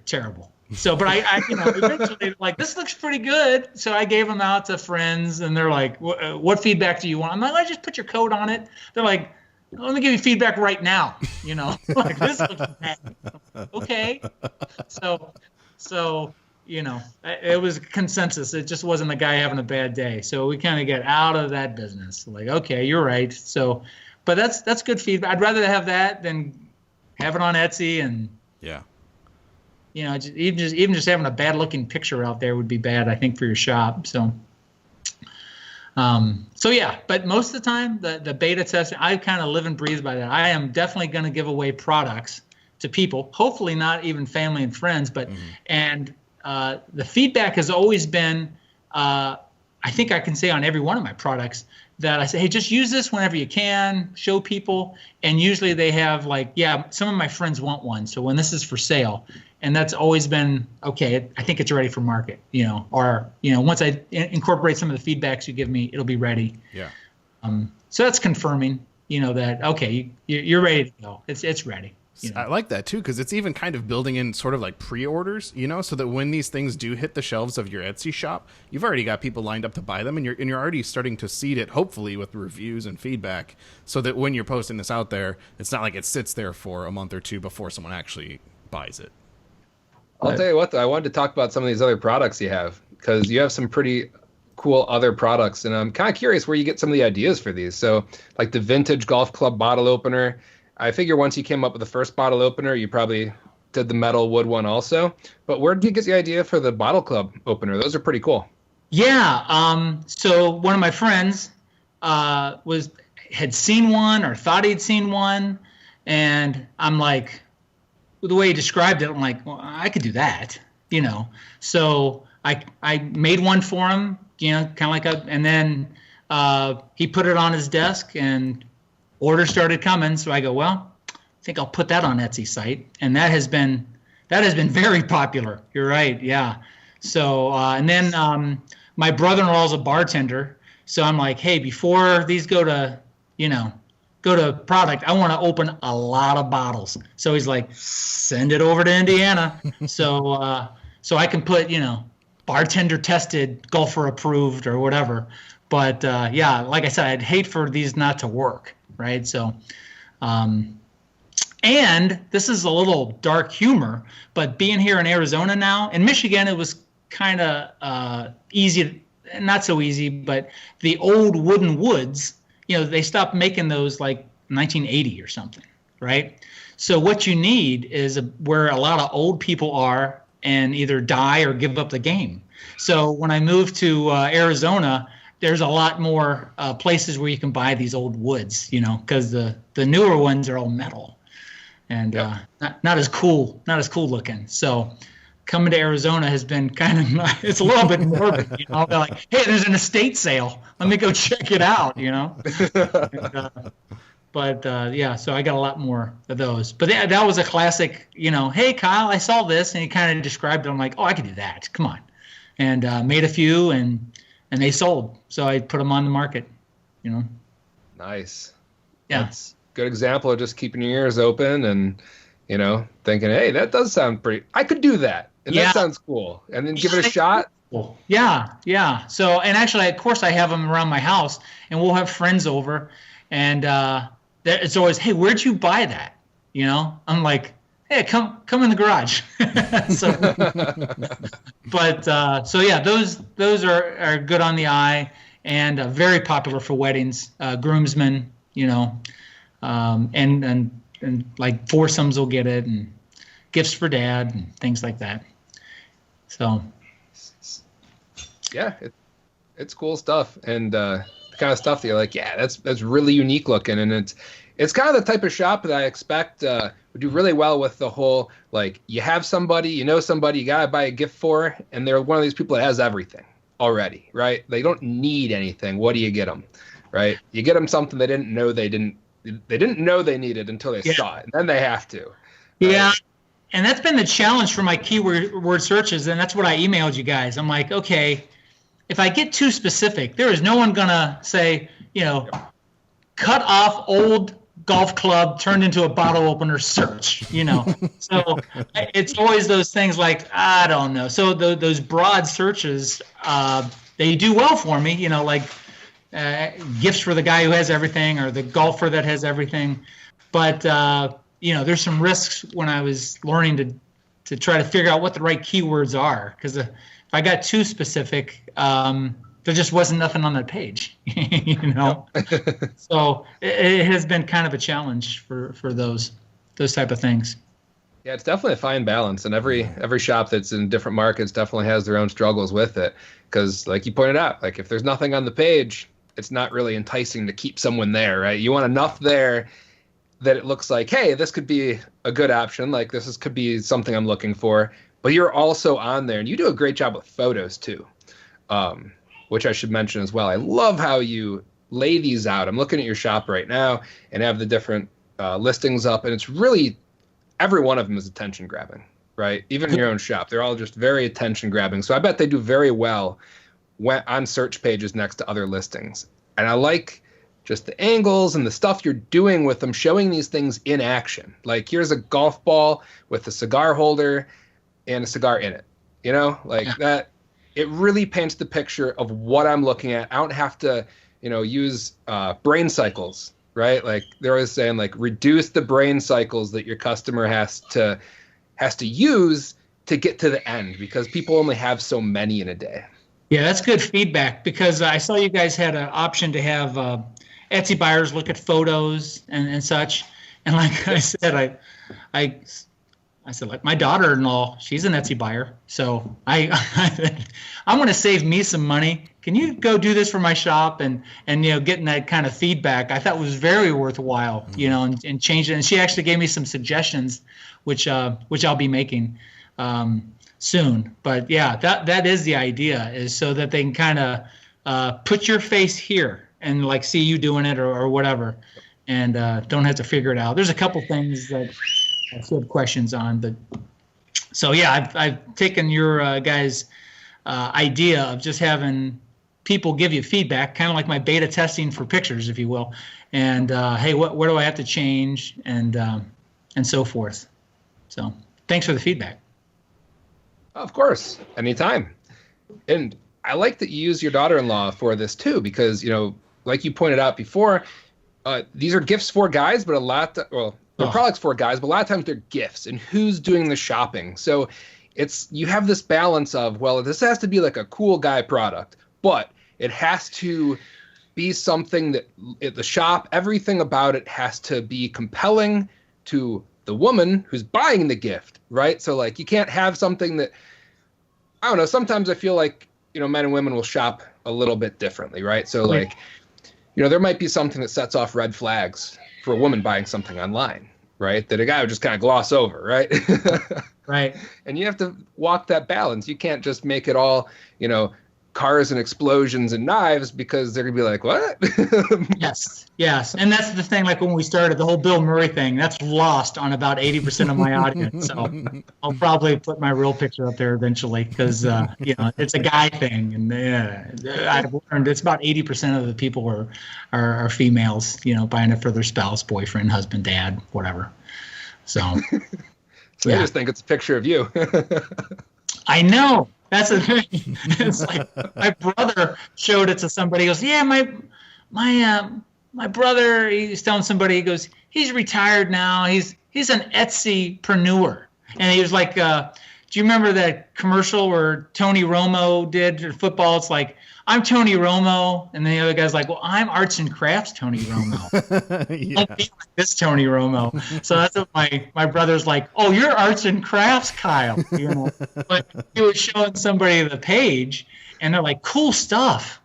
terrible. So, but I eventually like, this looks pretty good. So I gave them out to friends, and they're like, what feedback do you want? I'm like, just put your code on it. They're like, let me give you feedback right now. Like, this looks bad. Okay. So, it was consensus. It just wasn't the guy having a bad day. So we kind of get out of that business. Like, okay, you're right. So, but that's good feedback. I'd rather have that than have it on Etsy, and yeah. Even just having a bad looking picture out there would be bad, I think, for your shop. So yeah, but most of the time the beta testing, I kind of live and breathe by that. I am definitely going to give away products to people, hopefully not even family and friends, but and the feedback has always been, I think I can say on every one of my products, that I say, hey, just use this whenever you can, show people. And usually they have like, yeah, some of my friends want one, so when this is for sale. And that's always been, okay, I think it's ready for market, or, once I incorporate some of the feedbacks you give me, it'll be ready. Yeah. So that's confirming, that, okay, you're ready to go. It's ready. I like that too, because it's even kind of building in sort of like pre-orders, so that when these things do hit the shelves of your Etsy shop, you've already got people lined up to buy them, and you're already starting to seed it, hopefully with reviews and feedback, so that when you're posting this out there, it's not like it sits there for a month or two before someone actually buys it. I'll tell you what, though, I wanted to talk about some of these other products you have, because you have some pretty cool other products, and I'm kind of curious where you get some of the ideas for these. So, like the vintage golf club bottle opener. I figure once you came up with the first bottle opener, you probably did the metal wood one also. But where did you get the idea for the bottle club opener? Those are pretty cool. Yeah. So one of my friends had seen one or thought he'd seen one, and I'm like, the way he described it, I'm like, well, I could do that, So I made one for him, kind of like and then he put it on his desk, and orders started coming. So I go, well, I think I'll put that on Etsy site, and that has been very popular. You're right, yeah. So and then my brother-in-law is a bartender, so I'm like, hey, before these go to product, I want to open a lot of bottles. So he's like, send it over to Indiana, so I can put bartender tested, golfer approved, or whatever. But yeah, like I said, I'd hate for these not to work. Right. So, and this is a little dark humor, but being here in Arizona now, in Michigan, it was kind of easy, not so easy, but the old wooden woods, they stopped making those like 1980 or something. Right. So what you need is where a lot of old people are and either die or give up the game. So when I moved to Arizona, there's a lot more places where you can buy these old woods, because the newer ones are all metal, and not as cool looking. So coming to Arizona has been kind of it's a little bit morbid, They're like, hey, there's an estate sale. Let me go check it out, But yeah, so I got a lot more of those. But that was a classic, hey, Kyle, I saw this, and he kind of described it. I'm like, oh, I could do that. Come on, and made a few and they sold. So I put them on the market, Nice. Yeah. That's a good example of just keeping your ears open and, thinking, hey, that does sound pretty, I could do that. And that sounds cool. And then give it a shot. Yeah. Yeah. So, and actually, of course, I have them around my house, and we'll have friends over, and it's always, hey, where'd you buy that? I'm like, hey, come in the garage. So, but so yeah, those are good on the eye, and very popular for weddings, groomsmen, and like foursomes will get it, and gifts for dad and things like that. So yeah, it's cool stuff, and the kind of stuff that you're like, yeah, that's really unique looking, and it's kind of the type of shop that I expect would do really well with the whole, like, you have somebody, somebody you gotta buy a gift for, and they're one of these people that has everything already, right? They don't need anything. What do you get them, right? You get them something they didn't know they needed until they saw it, and then they have to. Right? Yeah, and that's been the challenge for my keyword searches, and that's what I emailed you guys. I'm like, okay, if I get too specific, there is no one gonna say, cut off old golf club turned into a bottle opener search, So it's always those things like, I don't know. So those broad searches, they do well for me, like gifts for the guy who has everything or the golfer that has everything. But, there's some risks when I was learning to try to figure out what the right keywords are. Because if I got too specific, there just wasn't nothing on that page, So it has been kind of a challenge for those type of things. Yeah, it's definitely a fine balance, and every shop that's in different markets definitely has their own struggles with it. Because, like you pointed out, like if there's nothing on the page, it's not really enticing to keep someone there, right? You want enough there that it looks like, hey, this could be a good option. Like could be something I'm looking for. But you're also on there, and you do a great job with photos too. Which I should mention as well. I love how you lay these out. I'm looking at your shop right now and have the different listings up, and it's really, every one of them is attention grabbing, right? Even in your own shop, they're all just very attention grabbing. So I bet they do very well on search pages next to other listings. And I like just the angles and the stuff you're doing with them, showing these things in action. Like here's a golf ball with a cigar holder and a cigar in it, that. It really paints the picture of what I'm looking at. I don't have to, use brain cycles, right? Like they're always saying, like reduce the brain cycles that your customer has to use to get to the end, because people only have so many in a day. Yeah, that's good feedback, because I saw you guys had an option to have Etsy buyers look at photos and such. And like I said, I said, like, my daughter-in-law, she's an Etsy buyer, so I'm going to save me some money. Can you go do this for my shop? And getting that kind of feedback, I thought was very worthwhile, and changing. And she actually gave me some suggestions, which I'll be making soon. But yeah, that is the idea, is so that they can kind of put your face here and like see you doing it or whatever, and don't have to figure it out. There's a couple things that I still have questions on, but so yeah, I've taken your guys' idea of just having people give you feedback, kind of like my beta testing for pictures, if you will, and hey, what do I have to change, and so forth. So thanks for the feedback. Of course, anytime. And I like that you use your daughter-in-law for this too, because like you pointed out before, these are gifts for guys, but they're products for guys, but a lot of times they're gifts, and who's doing the shopping. So you have this balance of, well, this has to be like a cool guy product, but it has to be something that at the shop, everything about it has to be compelling to the woman who's buying the gift, right? So like you can't have something that, I don't know, sometimes I feel like, men and women will shop a little bit differently, right? So like, there might be something that sets off red flags for a woman buying something online, right? That a guy would just kind of gloss over, right? Right. And you have to walk that balance. You can't just make it all, cars and explosions and knives, because they're going to be like, what? Yes. And that's the thing, like when we started the whole Bill Murray thing, that's lost on about 80% of my audience. So I'll probably put my real picture up there eventually, because, it's a guy thing. And I've learned it's about 80% of the people are females, buying it for their spouse, boyfriend, husband, dad, whatever. So, They just think it's a picture of you. I know. That's the thing. It's like my brother showed it to somebody. He goes, yeah, my brother, he's telling somebody, he goes, he's retired now. He's an Etsy-preneur. And he was like, do you remember that commercial where Tony Romo did football? It's like, I'm Tony Romo. And then the other guy's like, well, I'm arts and crafts Tony Romo. Yeah. Don't be like this Tony Romo. So that's what my brother's like, oh, you're arts and crafts, Kyle. But he was showing somebody the page, and they're like, cool stuff.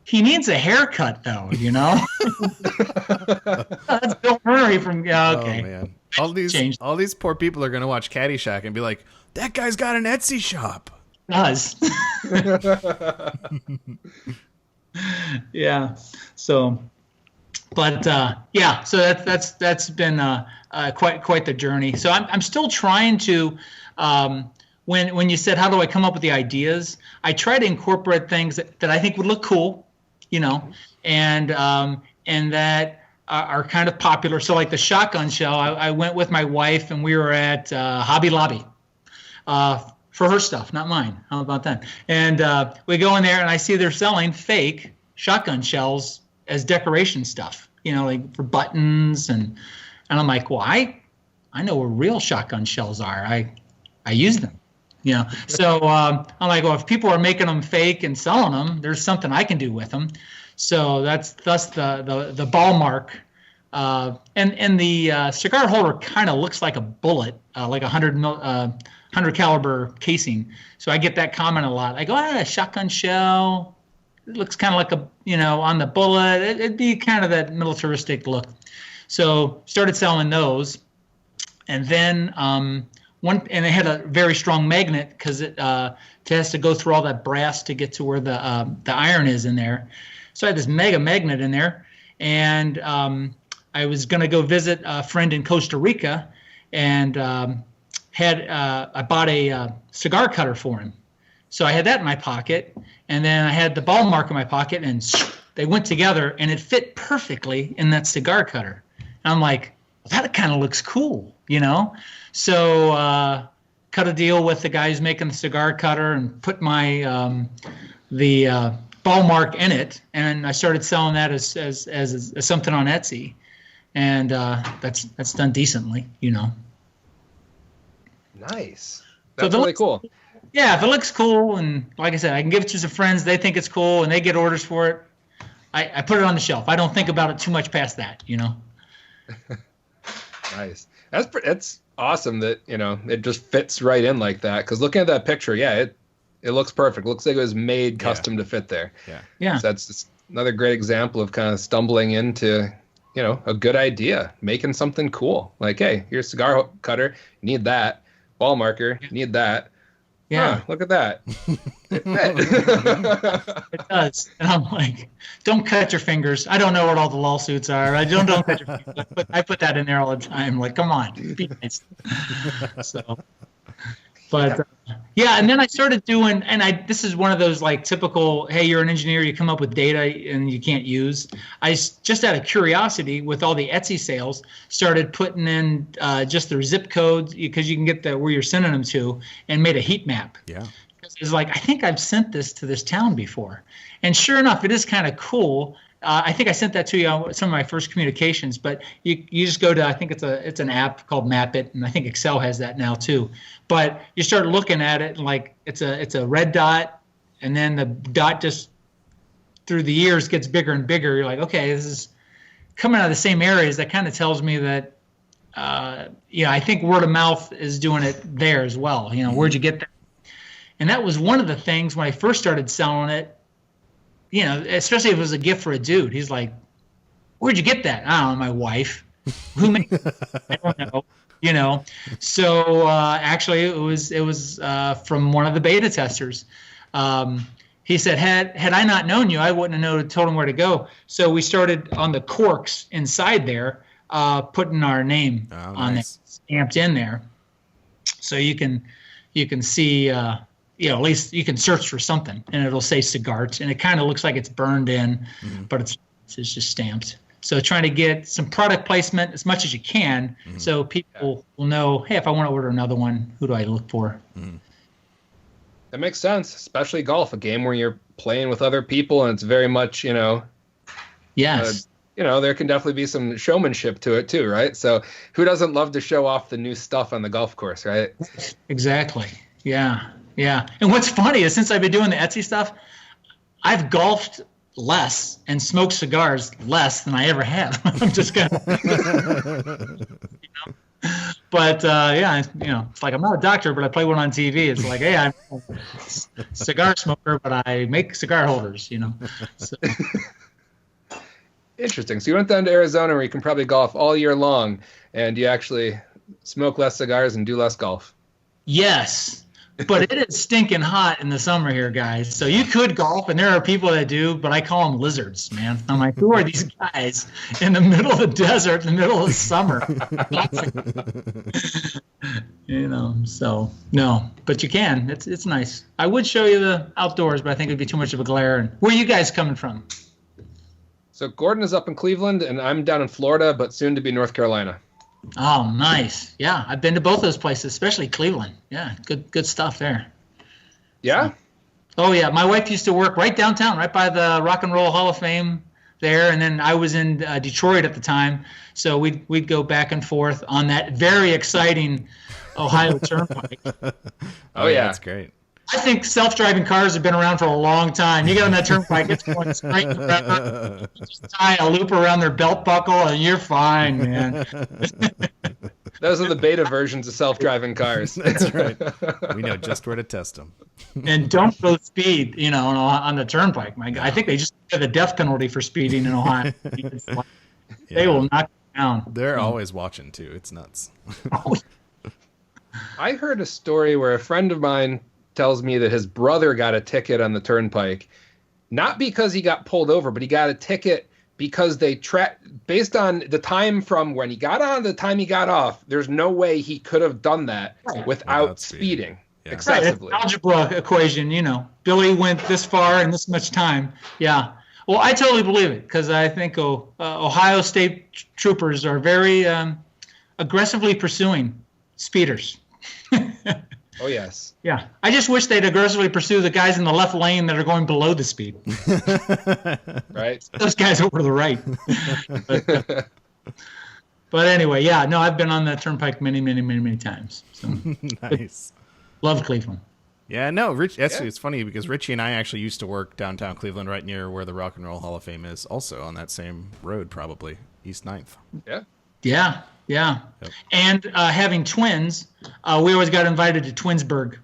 He needs a haircut, though, That's Bill Murray from, okay. Oh, man. All these poor people are going to watch Caddyshack and be like, that guy's got an Etsy shop. Does. Yeah. So, but so that's been quite the journey. So I'm still trying to, when you said how do I come up with the ideas, I try to incorporate things that I think would look cool, and that are kind of popular. So like the shotgun shell, I went with my wife and we were at Hobby Lobby for her stuff, not mine. How about that? And we go in there and I see they're selling fake shotgun shells as decoration stuff, like for buttons. And I'm like, well, I know where real shotgun shells are. I use them. So I'm like, well, if people are making them fake and selling them, there's something I can do with them. So that's the ball mark. And the cigar holder kind of looks like a bullet, like a 100 caliber casing. So I get that comment a lot. I go, a shotgun shell. It looks kind of like on the bullet. It'd be kind of that militaristic look. So started selling those. And then and it had a very strong magnet because it has to go through all that brass to get to where the iron is in there. So I had this mega magnet in there, and I was going to go visit a friend in Costa Rica, and I bought a cigar cutter for him. So I had that in my pocket, and then I had the ball mark in my pocket, and they went together, and it fit perfectly in that cigar cutter. And I'm like, well, that kind of looks cool, So cut a deal with the guy who's making the cigar cutter and put my the ball mark in it, and I started selling that as something on Etsy, and that's done decently, Nice. That's really cool. Yeah, if it looks cool, and like I said, I can give it to some friends. They think it's cool, and they get orders for it. I put it on the shelf. I don't think about it too much past that, Nice. That's awesome that it just fits right in like that. Because looking at that picture, it looks perfect. Looks like it was made custom to fit there. Yeah. So that's just another great example of kind of stumbling into a good idea, making something cool. Like, hey, here's a cigar cutter. You need that. Ball marker. You need that. Yeah. Look at that. It fit. It does. And I'm like, don't cut your fingers. I don't know what all the lawsuits are. I don't cut your fingers. I put that in there all the time. Like, come on, be nice. So, but and then I started doing, and this is one of those like typical, hey, you're an engineer, you come up with data and you can't use. I just out of curiosity with all the Etsy sales started putting in just their zip codes because you can get where you're sending them to, and made a heat map. Yeah. It's like, I think I've sent this to this town before. And sure enough, it is kind of cool. I think I sent that to you on some of my first communications, but you just go to, I think it's an app called Map It, and I think Excel has that now too. But you start looking at it, and like it's a red dot, and then the dot just through the years gets bigger and bigger. You're like, okay, this is coming out of the same areas. That kind of tells me that, I think word of mouth is doing it there as well. Where'd you get that? And that was one of the things when I first started selling it, especially if it was a gift for a dude. He's like, where'd you get that? I don't know, my wife. Who made it? I don't know. So actually it was from one of the beta testers. He said, had I not known you, I wouldn't have told him where to go. So we started on the corks inside there, putting our name on it, stamped in there. So you can see at least you can search for something, and it'll say Cigart, and it kind of looks like it's burned in, but it's just stamped. So trying to get some product placement as much as you can, so people will know, hey, if I want to order another one, who do I look for? That makes sense, especially golf, a game where you're playing with other people, and it's very much, Yes. There can definitely be some showmanship to it too, right? So who doesn't love to show off the new stuff on the golf course, right? Exactly. Yeah. Yeah. And what's funny is since I've been doing the Etsy stuff, I've golfed less and smoked cigars less than I ever have. I'm just kind of, But it's like I'm not a doctor, but I play one on TV. It's like, hey, I'm a cigar smoker, but I make cigar holders, So. Interesting. So you went down to Arizona where you can probably golf all year long, and you actually smoke less cigars and do less golf. Yes. But it is stinking hot in the summer here, guys. So you could golf, and there are people that do, but I call them lizards, man. I'm like, who are these guys in the middle of the desert, in the middle of summer? So no, but you can. It's nice. I would show you the outdoors, but I think it'd be too much of a glare. And where are you guys coming from? So Gordon is up in Cleveland, and I'm down in Florida, but soon to be North Carolina. Oh, nice. Yeah, I've been to both those places, especially Cleveland. Yeah, good stuff there. Yeah? So, oh, yeah. My wife used to work right downtown, right by the Rock and Roll Hall of Fame there. And then I was in Detroit at the time. So we'd go back and forth on that very exciting Ohio Turnpike. Oh, yeah. That's great. I think self-driving cars have been around for a long time. You get on that turnpike, it's going straight in the river. You just tie a loop around their belt buckle, and you're fine, man. Those are the beta versions of self-driving cars. That's right. We know just where to test them. And don't go speed, on the turnpike. My God, I think they just get the death penalty for speeding in Ohio. They will knock you down. They're always watching, too. It's nuts. I heard a story where a friend of mine tells me that his brother got a ticket on the turnpike, not because he got pulled over, but he got a ticket because they based on the time from when he got on to the time he got off. There's no way he could have done that without speeding excessively. Right, algebra equation, Billy went this far in this much time. Yeah. Well, I totally believe it because I think Ohio State troopers are very aggressively pursuing speeders. Oh, yes. Yeah. I just wish they'd aggressively pursue the guys in the left lane that are going below the speed. Right. Those guys over to the right. But anyway, yeah. No, I've been on that turnpike many, many, many, many times. So. Nice. Love Cleveland. Yeah, no, Rich. Actually, it's funny because Richie and I actually used to work downtown Cleveland, right near where the Rock and Roll Hall of Fame is, also on that same road, probably East 9th. Yeah. Yeah. Yeah. Yep. And having twins, we always got invited to Twinsburg.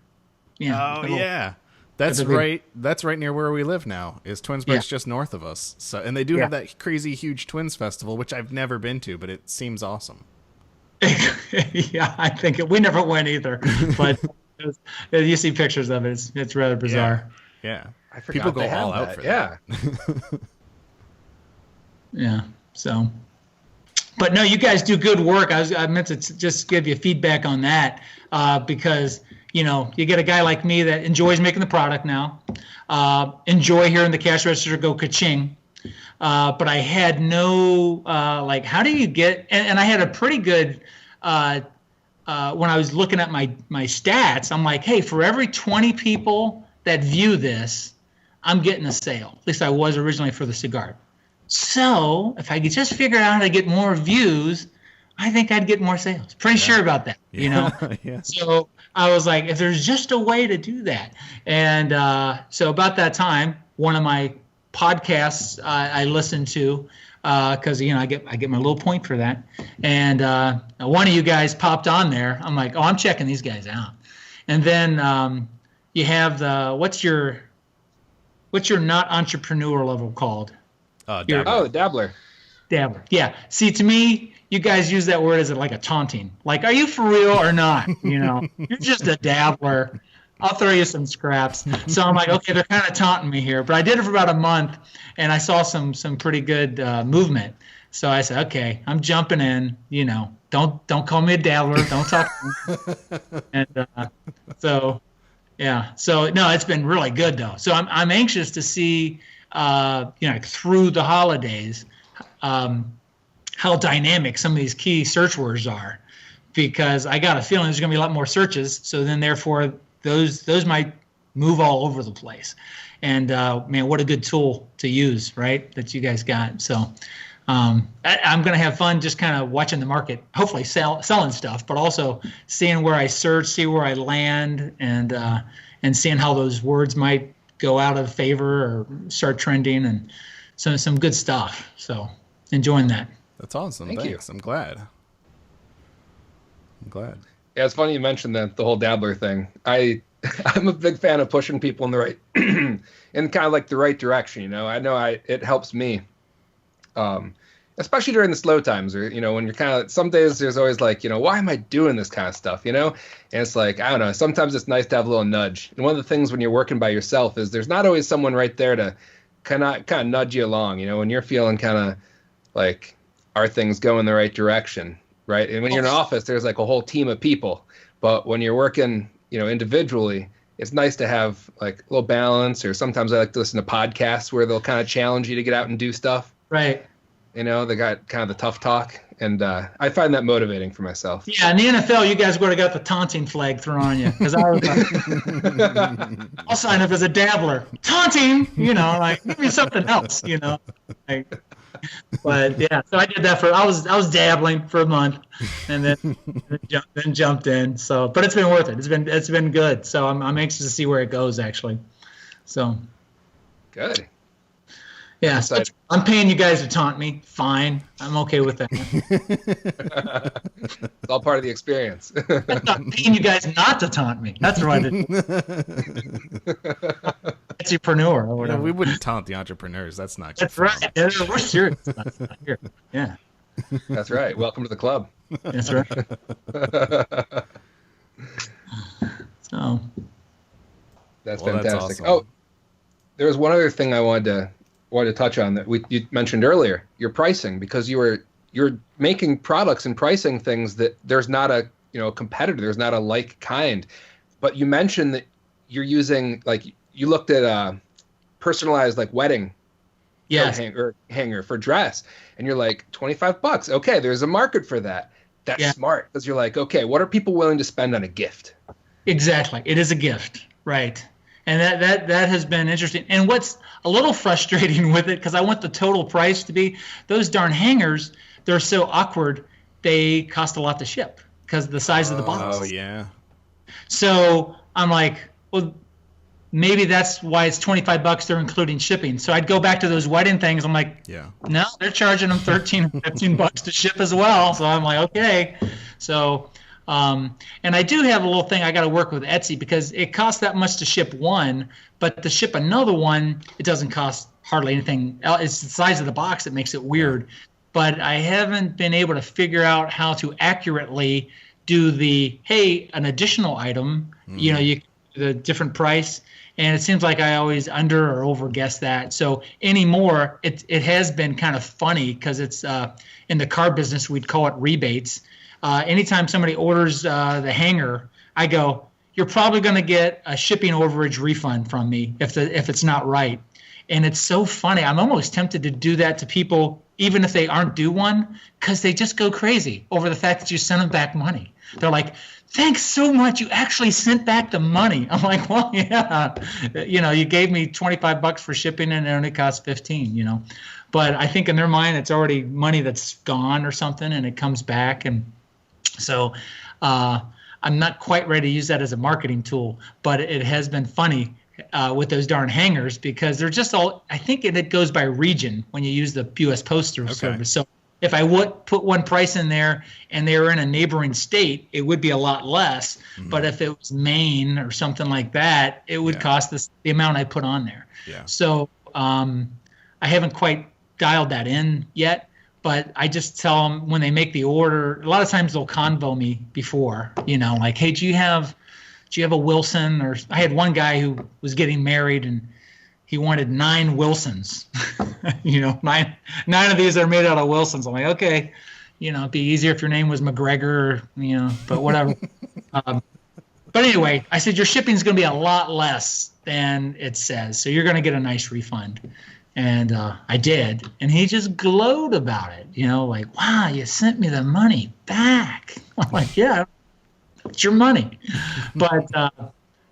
Yeah. Oh, yeah. That's right. That's right near where we live now. Is Twinsburg's just north of us. So, and they do have that crazy huge Twins festival, which I've never been to, but it seems awesome. Yeah, I think we never went either, but you see pictures of it. It's rather bizarre. Yeah. I forgot people go all out for that. Yeah. Yeah. So. But no, you guys do good work. I meant to just give you feedback on that because, you get a guy like me that enjoys making the product now, enjoy hearing the cash register go ka-ching. But I had no, how do you get, and I had a pretty good, when I was looking at my stats, I'm like, hey, for every 20 people that view this, I'm getting a sale. At least I was originally for the cigar. So if I could just figure out how to get more views, I think I'd get more sales. Pretty sure about that, Yeah. So I was like, if there's just a way to do that. And so about that time, one of my podcasts I listened to because, I get my little point for that. And one of you guys popped on there. I'm like, I'm checking these guys out. And then you have what's your not entrepreneur level called? Dabbler. Dabbler. Dabbler. Yeah. See, to me, you guys use that word as like a taunting. Like, are you for real or not? You're just a dabbler. I'll throw you some scraps. So I'm like, okay, they're kind of taunting me here. But I did it for about a month, and I saw some pretty good movement. So I said, okay, I'm jumping in. Don't call me a dabbler. Don't talk to me. And so, yeah. So no, it's been really good though. So I'm anxious to see. Through the holidays, how dynamic some of these key search words are, because I got a feeling there's going to be a lot more searches. So then, therefore, those might move all over the place. And man, what a good tool to use, right? That you guys got. So I'm going to have fun just kind of watching the market, hopefully selling stuff, but also seeing where I search, see where I land, and seeing how those words might go out of favor or start trending, and some good stuff. So enjoying that. That's awesome. Thanks. I'm glad. Yeah, it's funny you mentioned that, the whole dabbler thing. I'm a big fan of pushing people in the right in kind of like the right direction. I know it helps me. Especially during the slow times, or when you're kind of, some days there's always like, why am I doing this kind of stuff, and it's like, I don't know, sometimes it's nice to have a little nudge. And one of the things when you're working by yourself is there's not always someone right there to kind of nudge you along, when you're feeling kind of like, are things going the right direction, right? And when you're in an office, there's like a whole team of people, but when you're working, individually, it's nice to have like a little balance. Or sometimes I like to listen to podcasts where they'll kind of challenge you to get out and do stuff. Right. You know, they got kind of the tough talk, and I find that motivating for myself. Yeah, in the NFL, you guys would have got the taunting flag thrown on you because I'll sign up as a dabbler. Taunting, you know, like give me something else, you know. Like, but yeah, so I did that I was dabbling for a month, and then jumped in. So, but it's been worth it. It's been good. So I'm anxious to see where it goes actually. So good. Yeah, so I'm paying you guys to taunt me. Fine, I'm okay with that. It's all part of the experience. I'm paying you guys not to taunt me. That's right. Entrepreneur or whatever. Yeah, we wouldn't taunt the entrepreneurs. That's not. That's right. Yeah, we're serious. That's not here. Yeah. That's right. Welcome to the club. That's right. So. That's fantastic. That's awesome. Oh, there was one other thing I wanted to touch on that you mentioned earlier. Your pricing, because you're making products and pricing things that there's not a competitor. There's not a like kind. But you mentioned that you're using, like, you looked at personalized, like, wedding hanger for dress, and you're like, $25. Okay, there's a market for that. That's smart, because you're like, okay, what are people willing to spend on a gift? Exactly, it is a gift, right? And that has been interesting. And what's a little frustrating with it, because I want the total price to be, those darn hangers, they're so awkward, they cost a lot to ship because of the size of the box. Oh, yeah. So I'm like, well, maybe that's why it's $25. They're including shipping. So I'd go back to those wedding things. I'm like, no, they're charging them $13, $15 to ship as well. So I'm like, okay. So, and I do have a little thing I got to work with Etsy, because it costs that much to ship one, but to ship another one, it doesn't cost hardly anything. It's the size of the box that makes it weird. But I haven't been able to figure out how to accurately do an additional item, the different price. And it seems like I always under or over guess that. So anymore, it has been kind of funny, because it's in the car business, we'd call it rebates. Anytime somebody orders the hanger, I go, you're probably going to get a shipping overage refund from me if it's not right. And it's so funny. I'm almost tempted to do that to people, even if they aren't due one, because they just go crazy over the fact that you sent them back money. They're like, thanks so much. You actually sent back the money. I'm like, well, yeah, you gave me $25 for shipping and it only cost $15, But I think in their mind, it's already money that's gone or something, and it comes back. And so I'm not quite ready to use that as a marketing tool, but it has been funny with those darn hangers, because they're just all, I think it goes by region when you use the U.S. Postal Service. So if I would put one price in there and they were in a neighboring state, it would be a lot less. Mm-hmm. But if it was Maine or something like that, it would cost the amount I put on there. Yeah. So I haven't quite dialed that in yet, but I just tell them when they make the order, a lot of times they'll convo me before, like, hey, do you have a Wilson? Or I had one guy who was getting married and he wanted 9 Wilsons, 9 of these are made out of Wilsons. I'm like, okay, it'd be easier if your name was McGregor, but whatever. But anyway, I said, your shipping's going to be a lot less than it says. So you're going to get a nice refund. And I did. And he just glowed about it, like, wow, you sent me the money back. I'm like, yeah, it's your money. But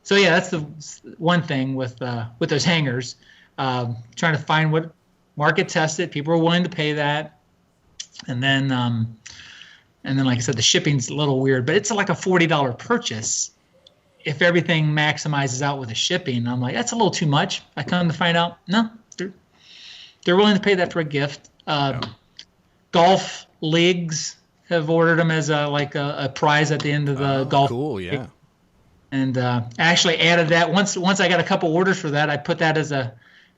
so yeah, that's the one thing with those hangers, trying to find what market tested, people are willing to pay that, and then like I said, the shipping's a little weird, but it's like a $40 purchase. If everything maximizes out with the shipping, I'm like, that's a little too much. I come to find out, no, they're willing to pay that for a gift. Golf leagues have ordered them as a prize at the end of the golf. Cool, yeah. League. And I actually added that once I got a couple orders for that, I put that as a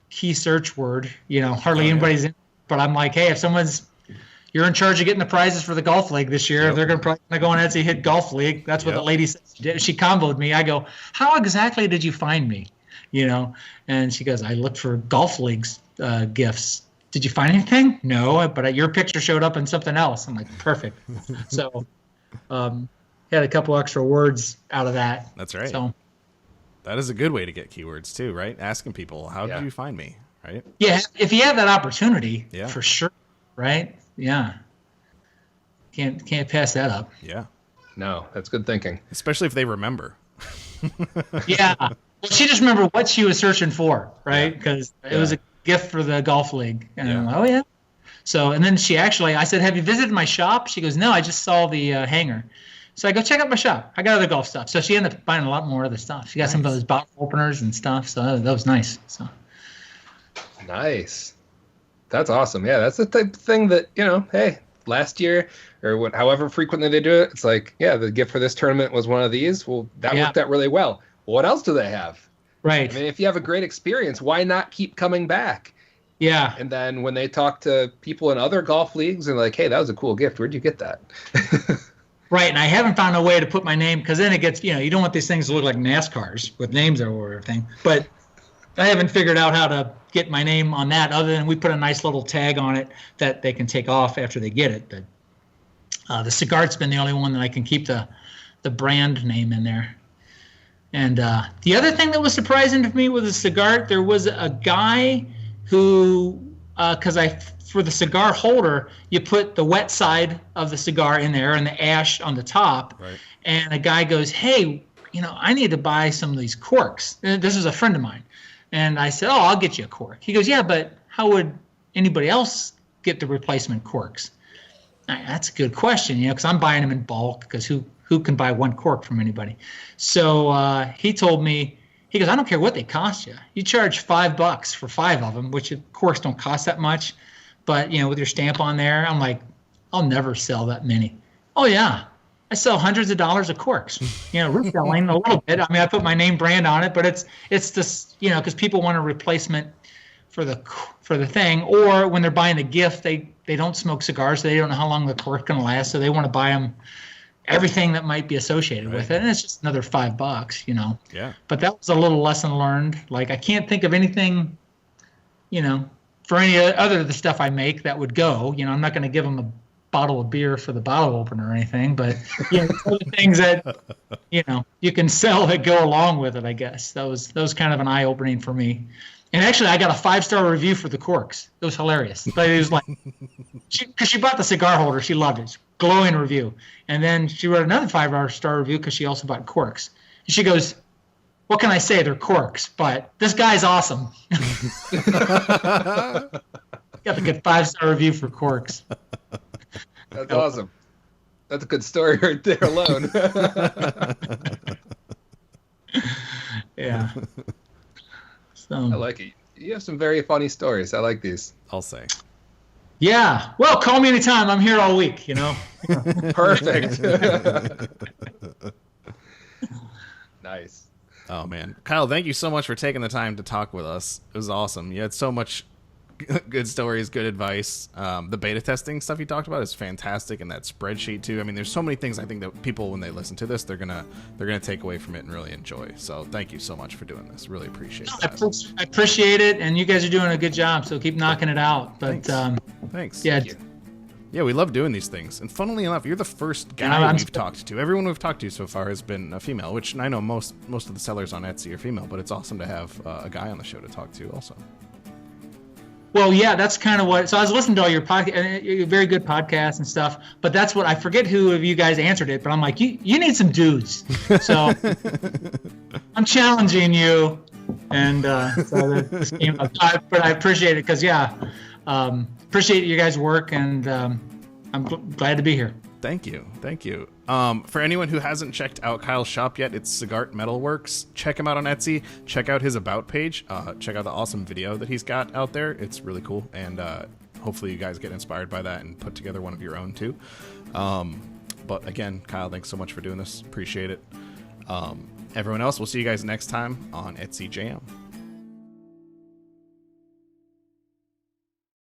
key search word. Hardly anybody's in, but I'm like, hey, if you're in charge of getting the prizes for the golf league this year, they're going to go on Etsy, hit golf league. That's what the lady said she did. She comboed me. I go, how exactly did you find me? And she goes, I looked for golf leagues gifts. Did you find anything? No, but your picture showed up in something else. I'm like, perfect. So, had a couple extra words out of that. That's right. So that is a good way to get keywords too, right? Asking people, how did you find me? right? Yeah, if you have that opportunity, Yeah. for sure, right? Yeah, can't pass that up. Yeah. No, that's good thinking. Especially if they remember. Yeah, well, she just remembered what she was searching for, right? Because it was a gift for the golf league, and I'm like, oh yeah. So, and then I said, have you visited my shop? She goes, no, I just saw the hanger. So I go, check out my shop. I got other golf stuff. So she ended up buying a lot more other stuff. She got some of those bottle openers and stuff. So that was nice. So Nice. That's awesome. Yeah, that's the type of thing that, hey, last year or however frequently they do it, it's like, yeah, the gift for this tournament was one of these. Well, that worked out really well. What else do they have? Right. I mean, if you have a great experience, why not keep coming back? Yeah. And then when they talk to people in other golf leagues and like, hey, that was a cool gift. Where'd you get that? Right. And I haven't found a way to put my name, because then it gets, you don't want these things to look like NASCARs with names over everything. But I haven't figured out how to get my name on that, other than we put a nice little tag on it that they can take off after they get it. But the Cigart's been the only one that I can keep the brand name in there. And the other thing that was surprising to me with the Cigart, there was a guy who, for the cigar holder, you put the wet side of the cigar in there and the ash on the top. Right. And a guy goes, hey, I need to buy some of these corks. And this is a friend of mine. And I said, oh, I'll get you a cork. He goes, yeah, but how would anybody else get the replacement corks? That's a good question, because I'm buying them in bulk, because who can buy one cork from anybody? So he told me, he goes, I don't care what they cost you. You charge $5 for 5 of them, which of course don't cost that much. But, with your stamp on there, I'm like, I'll never sell that many. Oh, yeah. I sell hundreds of dollars of corks, reselling a little bit. I mean, I put my name brand on it, but it's this, because people want a replacement for the thing, or when they're buying a gift, they don't smoke cigars, so they don't know how long the cork's going to last, so they want to buy them everything that might be associated with it, and it's just another $5, Yeah. But that was a little lesson learned. Like, I can't think of anything, for any other of the stuff I make that would go. I'm not going to give them a bottle of beer for the bottle opener or anything, but things that you can sell that go along with it. I guess that was kind of an eye opening for me. And actually, I got a 5-star review for the corks. It was hilarious. But it was like, because she bought the cigar holder, she loved it. Glowing review. And then she wrote another 5-star review because she also bought corks. And she goes, what can I say? They're corks, but this guy's awesome. Got a good 5-star review for corks. That's awesome. That's a good story right there alone. Yeah. So, I like it. You have some very funny stories. I like these. I'll say. Yeah. Well, call me anytime. I'm here all week, Perfect. Nice. Oh, man. Kyle, thank you so much for taking the time to talk with us. It was awesome. You had so much good stories, good advice. The beta testing stuff you talked about is fantastic, and that spreadsheet too. I mean, there's so many things I think that people, when they listen to this, they're gonna take away from it and really enjoy. So thank you so much for doing this. Really appreciate that. I appreciate it, and you guys are doing a good job. So keep knocking it out. But Thanks. Yeah. Yeah, we love doing these things. And funnily enough, you're the first guy we've talked to. Everyone we've talked to so far has been a female, which I know most of the sellers on Etsy are female, but it's awesome to have a guy on the show to talk to also. Well, yeah, that's kind of what. So I was listening to all your podcast, very good podcasts and stuff. But that's what I forget who of you guys answered it. But I'm like, you need some dudes. So I'm challenging you, and so this came up. But I appreciate it because appreciate your guys' work, and I'm glad to be here. Thank you. For anyone who hasn't checked out Kyle's shop yet, it's CigartMetalWorks. Check him out on Etsy. Check out his About page. Check out the awesome video that he's got out there. It's really cool, and hopefully you guys get inspired by that and put together one of your own too. But again, Kyle, thanks so much for doing this. Appreciate it. Everyone else, we'll see you guys next time on Etsy Jam.